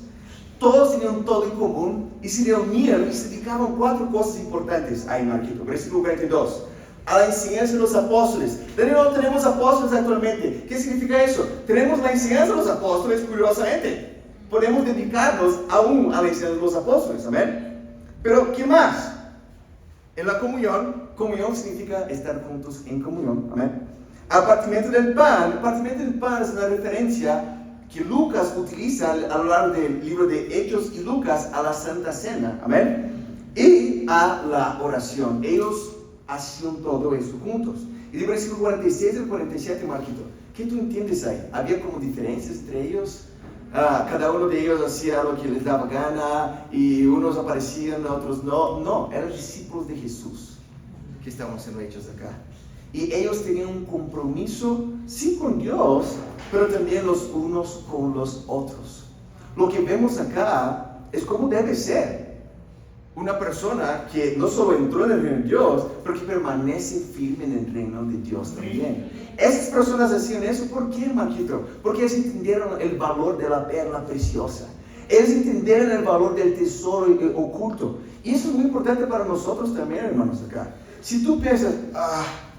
Speaker 1: Todos tenían todo en común y se reunían y se dedicaban 4 cosas importantes. Ahí, Marquito, versículo 42. A la enseñanza de los apóstoles. No tenemos apóstoles actualmente. ¿Qué significa eso? Tenemos la enseñanza de los apóstoles, curiosamente. Podemos dedicarnos aún a la enseñanza de los apóstoles, amén. Pero, ¿qué más? En la comunión significa estar juntos en comunión, amén. Al partimiento del pan es una referencia que Lucas utiliza a lo largo del libro de Hechos y Lucas a la Santa Cena, amén. Y a la oración. Ellos hacían todo eso juntos. Y de versículo 46 al 47, Marquito, ¿qué tú entiendes ahí? ¿Había como diferencias entre ellos? Cada uno de ellos hacía lo que les daba gana y unos aparecían, otros no, eran discípulos de Jesús que estaban siendo hechos acá. Y ellos tenían un compromiso, sí con Dios, pero también los unos con los otros. Lo que vemos acá es cómo debe ser una persona que no solo entró en el reino de Dios, pero que permanece firme en el reino de Dios también. Esas personas hacían eso, ¿por qué, Marquito? Porque ellos entendieron el valor de la perla preciosa. Ellos entendieron el valor del tesoro oculto. Y eso es muy importante para nosotros también, hermanos, acá. Si tú piensas,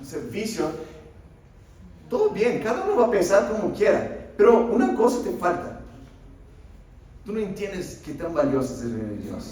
Speaker 1: servicio, todo bien, cada uno va a pensar como quiera, pero una cosa te falta. Tú no entiendes qué tan valioso es el reino de Dios.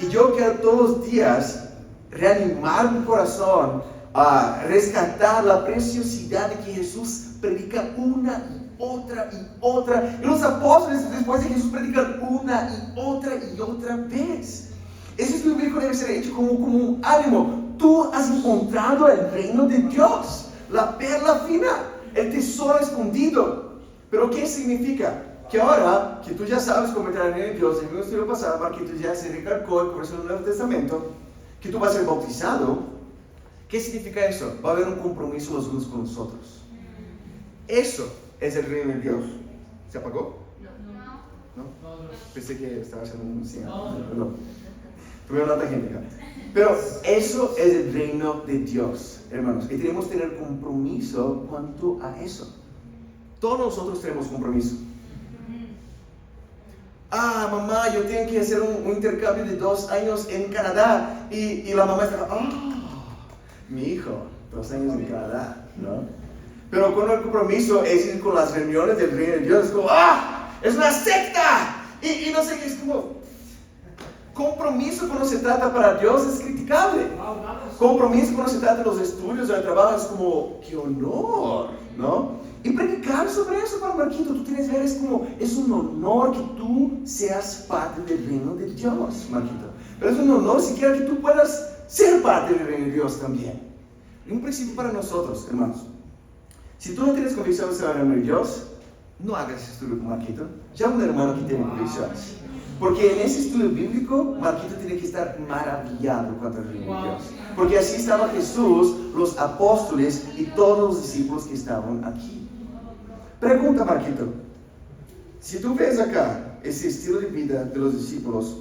Speaker 1: Y yo quiero todos los días reanimar mi corazón a rescatar la preciosidad de que Jesús predica una y otra y otra. Y los apóstoles después de Jesús predican una y otra vez. Ese estudio bíblico debe ser hecho como un ánimo. Tú has encontrado el reino de Dios, la perla fina, el tesoro escondido. ¿Pero qué significa? Que ahora que tú ya sabes cómo entrar en el reino de Dios, en el estudio pasado, Marquito ya se recalcó el curso del Nuevo Testamento, que tú vas a ser bautizado. ¿Qué significa eso? Va a haber un compromiso los unos con los otros. Eso es el reino de Dios. ¿Se apagó? No. Pensé que estaba haciendo un signo. No. Tuvieron otra gente acá. Pero eso es el reino de Dios, hermanos. Y tenemos que tener compromiso cuanto a eso. Todos nosotros tenemos compromiso. Mamá, yo tengo que hacer un intercambio de 2 años en Canadá. Y la mamá está, mi hijo, 2 años en Canadá, ¿no? Pero cuando el compromiso es ir con las reuniones del reino de Dios, es como, es una secta. Y no sé qué, es como, compromiso cuando se trata para Dios es criticable. Compromiso cuando se trata de los estudios, del trabajo, es como, qué honor, ¿no? Y predicar sobre eso para Marquito, tú tienes que ver, es un honor que tú seas parte del reino de Dios, Marquito. Pero es un honor siquiera que tú puedas ser parte del reino de Dios también. Un principio para nosotros, hermanos. Si tú no tienes convicción de ser el reino de Dios, no hagas ese estudio con Marquito. Llama a un hermano que tiene convicciones. Porque en ese estudio bíblico, Marquito tiene que estar maravillado cuanto al reino de Dios. Porque así estaba Jesús, los apóstoles y todos los discípulos que estaban aquí. Pregunta, Marquito, si tú ves acá ese estilo de vida de los discípulos,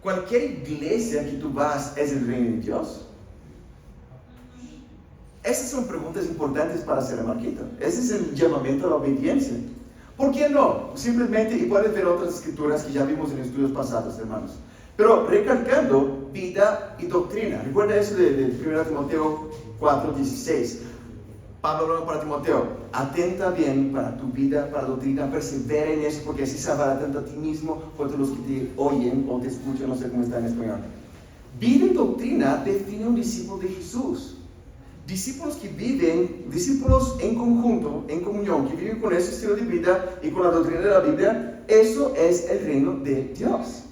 Speaker 1: ¿cualquier iglesia que tú vas es el reino de Dios? Esas son preguntas importantes para hacer a Marquito. Ese es el llamamiento a la obediencia. ¿Por qué no? Simplemente, y puedes ver otras escrituras que ya vimos en estudios pasados, hermanos. Pero recalcando vida y doctrina. Recuerda eso de 1 Timoteo 4:16. Pablo hablando para Timoteo, atenta bien para tu vida, para la doctrina, persevera en eso, porque así salvará tanto a ti mismo cuanto a los que te oyen o te escuchan, no sé cómo está en español. Vida y doctrina define un discípulo de Jesús. Discípulos que viven, discípulos en conjunto, en comunión, que viven con ese estilo de vida y con la doctrina de la Biblia, eso es el reino de Dios.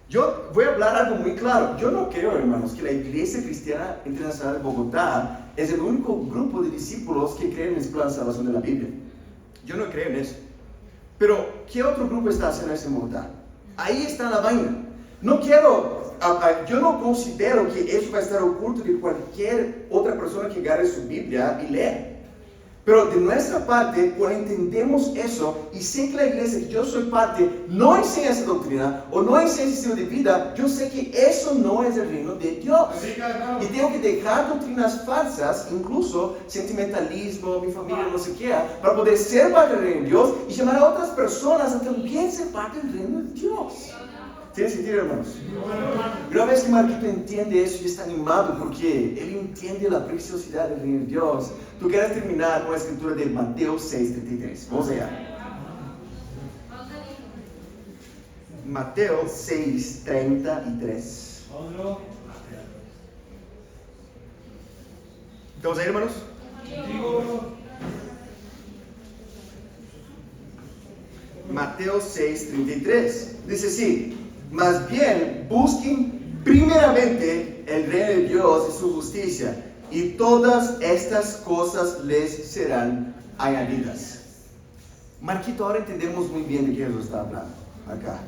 Speaker 1: Yo voy a hablar algo muy claro. Yo no creo, hermanos, que la Iglesia Cristiana Internacional de Bogotá es el único grupo de discípulos que creen en el plan de salvación de la Biblia. Yo no creo en eso. Pero, ¿qué otro grupo está haciendo eso en Bogotá? Ahí está la vaina. Yo no considero que eso va a estar oculto de cualquier otra persona que agarre su Biblia y lea. Pero de nuestra parte, cuando entendemos eso y sé que la iglesia que yo soy parte no enseña esa doctrina o no enseña ese estilo de vida, yo sé que eso no es el reino de Dios. Y tengo que dejar doctrinas falsas, incluso sentimentalismo, mi familia, no sé qué, para poder ser parte del reino de Dios y llamar a otras personas a también ser parte del reino de Dios. ¿Tiene sentido, hermanos? Una vez que Marquito entiende eso y está animado porque él entiende la preciosidad del reino de Dios, tú quieres terminar con la escritura de Mateo 6:33. Vamos allá. Mateo 6:33. ¿Estamos ahí, hermanos? Mateo 6:33. Dice así: más bien busquen primeramente el reino de Dios y su justicia, y todas estas cosas les serán añadidas. Marquito, ahora entendemos muy bien de qué Jesús está hablando acá.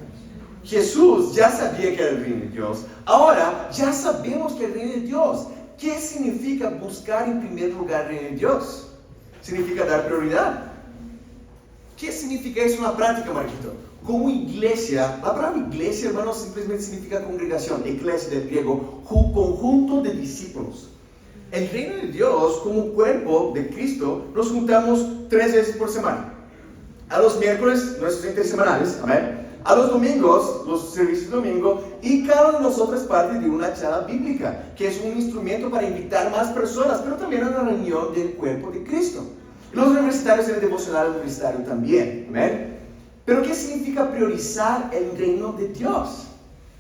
Speaker 1: Jesús ya sabía que era el reino de Dios. Ahora ya sabemos que el reino de Dios. ¿Qué significa buscar en primer lugar el reino de Dios? Significa dar prioridad. ¿Qué significa eso en la práctica, Marquito? Como iglesia, la palabra iglesia, hermanos, simplemente significa congregación, iglesia del griego, conjunto de discípulos. El reino de Dios, como cuerpo de Cristo, nos juntamos 3 veces por semana. A los miércoles, nuestros intersemanales, amén. A los domingos, los servicios de domingo, y cada uno de nosotros es parte de una charla bíblica, que es un instrumento para invitar más personas, pero también a una reunión del cuerpo de Cristo. Los universitarios en el devocional universitario también, amén. Pero ¿qué significa priorizar el reino de Dios?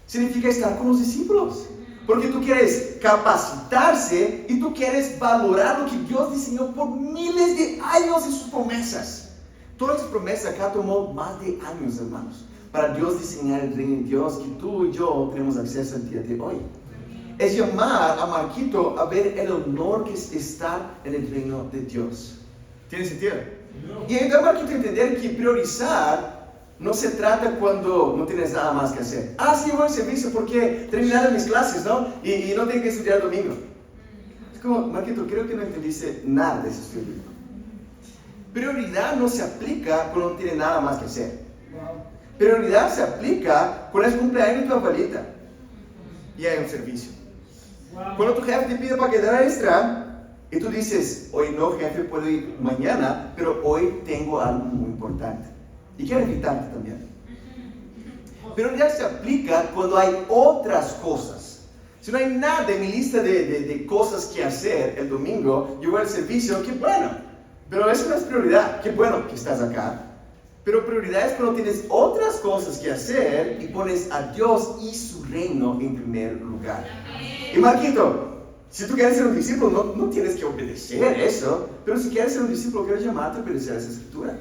Speaker 1: Significa estar con los discípulos. Porque tú quieres capacitarse y tú quieres valorar lo que Dios diseñó por miles de años en sus promesas. Todas las promesas acá tomó más de años, hermanos, para Dios diseñar el reino de Dios que tú y yo tenemos acceso al día de hoy. Es llamar a Marquito a ver el honor que es estar en el reino de Dios. ¿Tiene sentido? Y entonces Marquito entender que priorizar no se trata cuando no tienes nada más que hacer. Sí, voy al servicio porque terminaron mis clases, ¿no? Y no tengo que estudiar el domingo. Es como, Marquito, creo que no entendiste nada de ese estudio. Prioridad no se aplica cuando no tiene nada más que hacer. Prioridad se aplica cuando es cumpleaños de tu abuelita y hay un servicio. Cuando tu jefe te pide para quedar extra y tú dices, hoy no, jefe, puedo ir mañana, pero hoy tengo algo muy importante. Y quiero invitarte también. Pero ya se aplica cuando hay otras cosas. Si no hay nada en mi lista de cosas que hacer el domingo, yo voy al servicio, qué bueno. Pero eso no es prioridad. Qué bueno que estás acá. Pero prioridad es cuando tienes otras cosas que hacer y pones a Dios y su reino en primer lugar. Y Marquito, si tú quieres ser un discípulo, no tienes que obedecer eso. Pero si quieres ser un discípulo, quiero llamarte a obedecer esa escritura.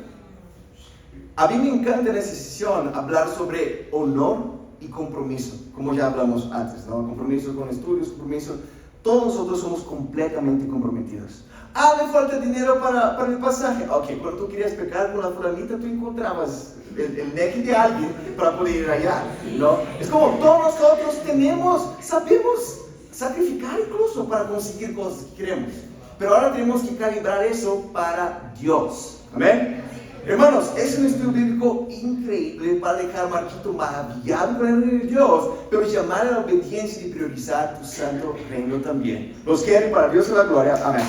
Speaker 1: A mí me encanta en esta sesión hablar sobre honor y compromiso, como ya hablamos antes, ¿no? Compromiso con estudios, compromiso. Todos nosotros somos completamente comprometidos. Me falta dinero para el pasaje. Ok, cuando tú querías pecar con la fulanita, tú encontrabas el neck de alguien para poder ir allá, ¿no? Es como todos nosotros sabemos sacrificar incluso para conseguir cosas que queremos. Pero ahora tenemos que calibrar eso para Dios. Amén. Hermanos, es un estudio bíblico increíble para dejar Marquito maravillado con el reino de Dios, pero llamar a la obediencia y priorizar tu santo reino también. Los quiero para Dios y la gloria. Amén.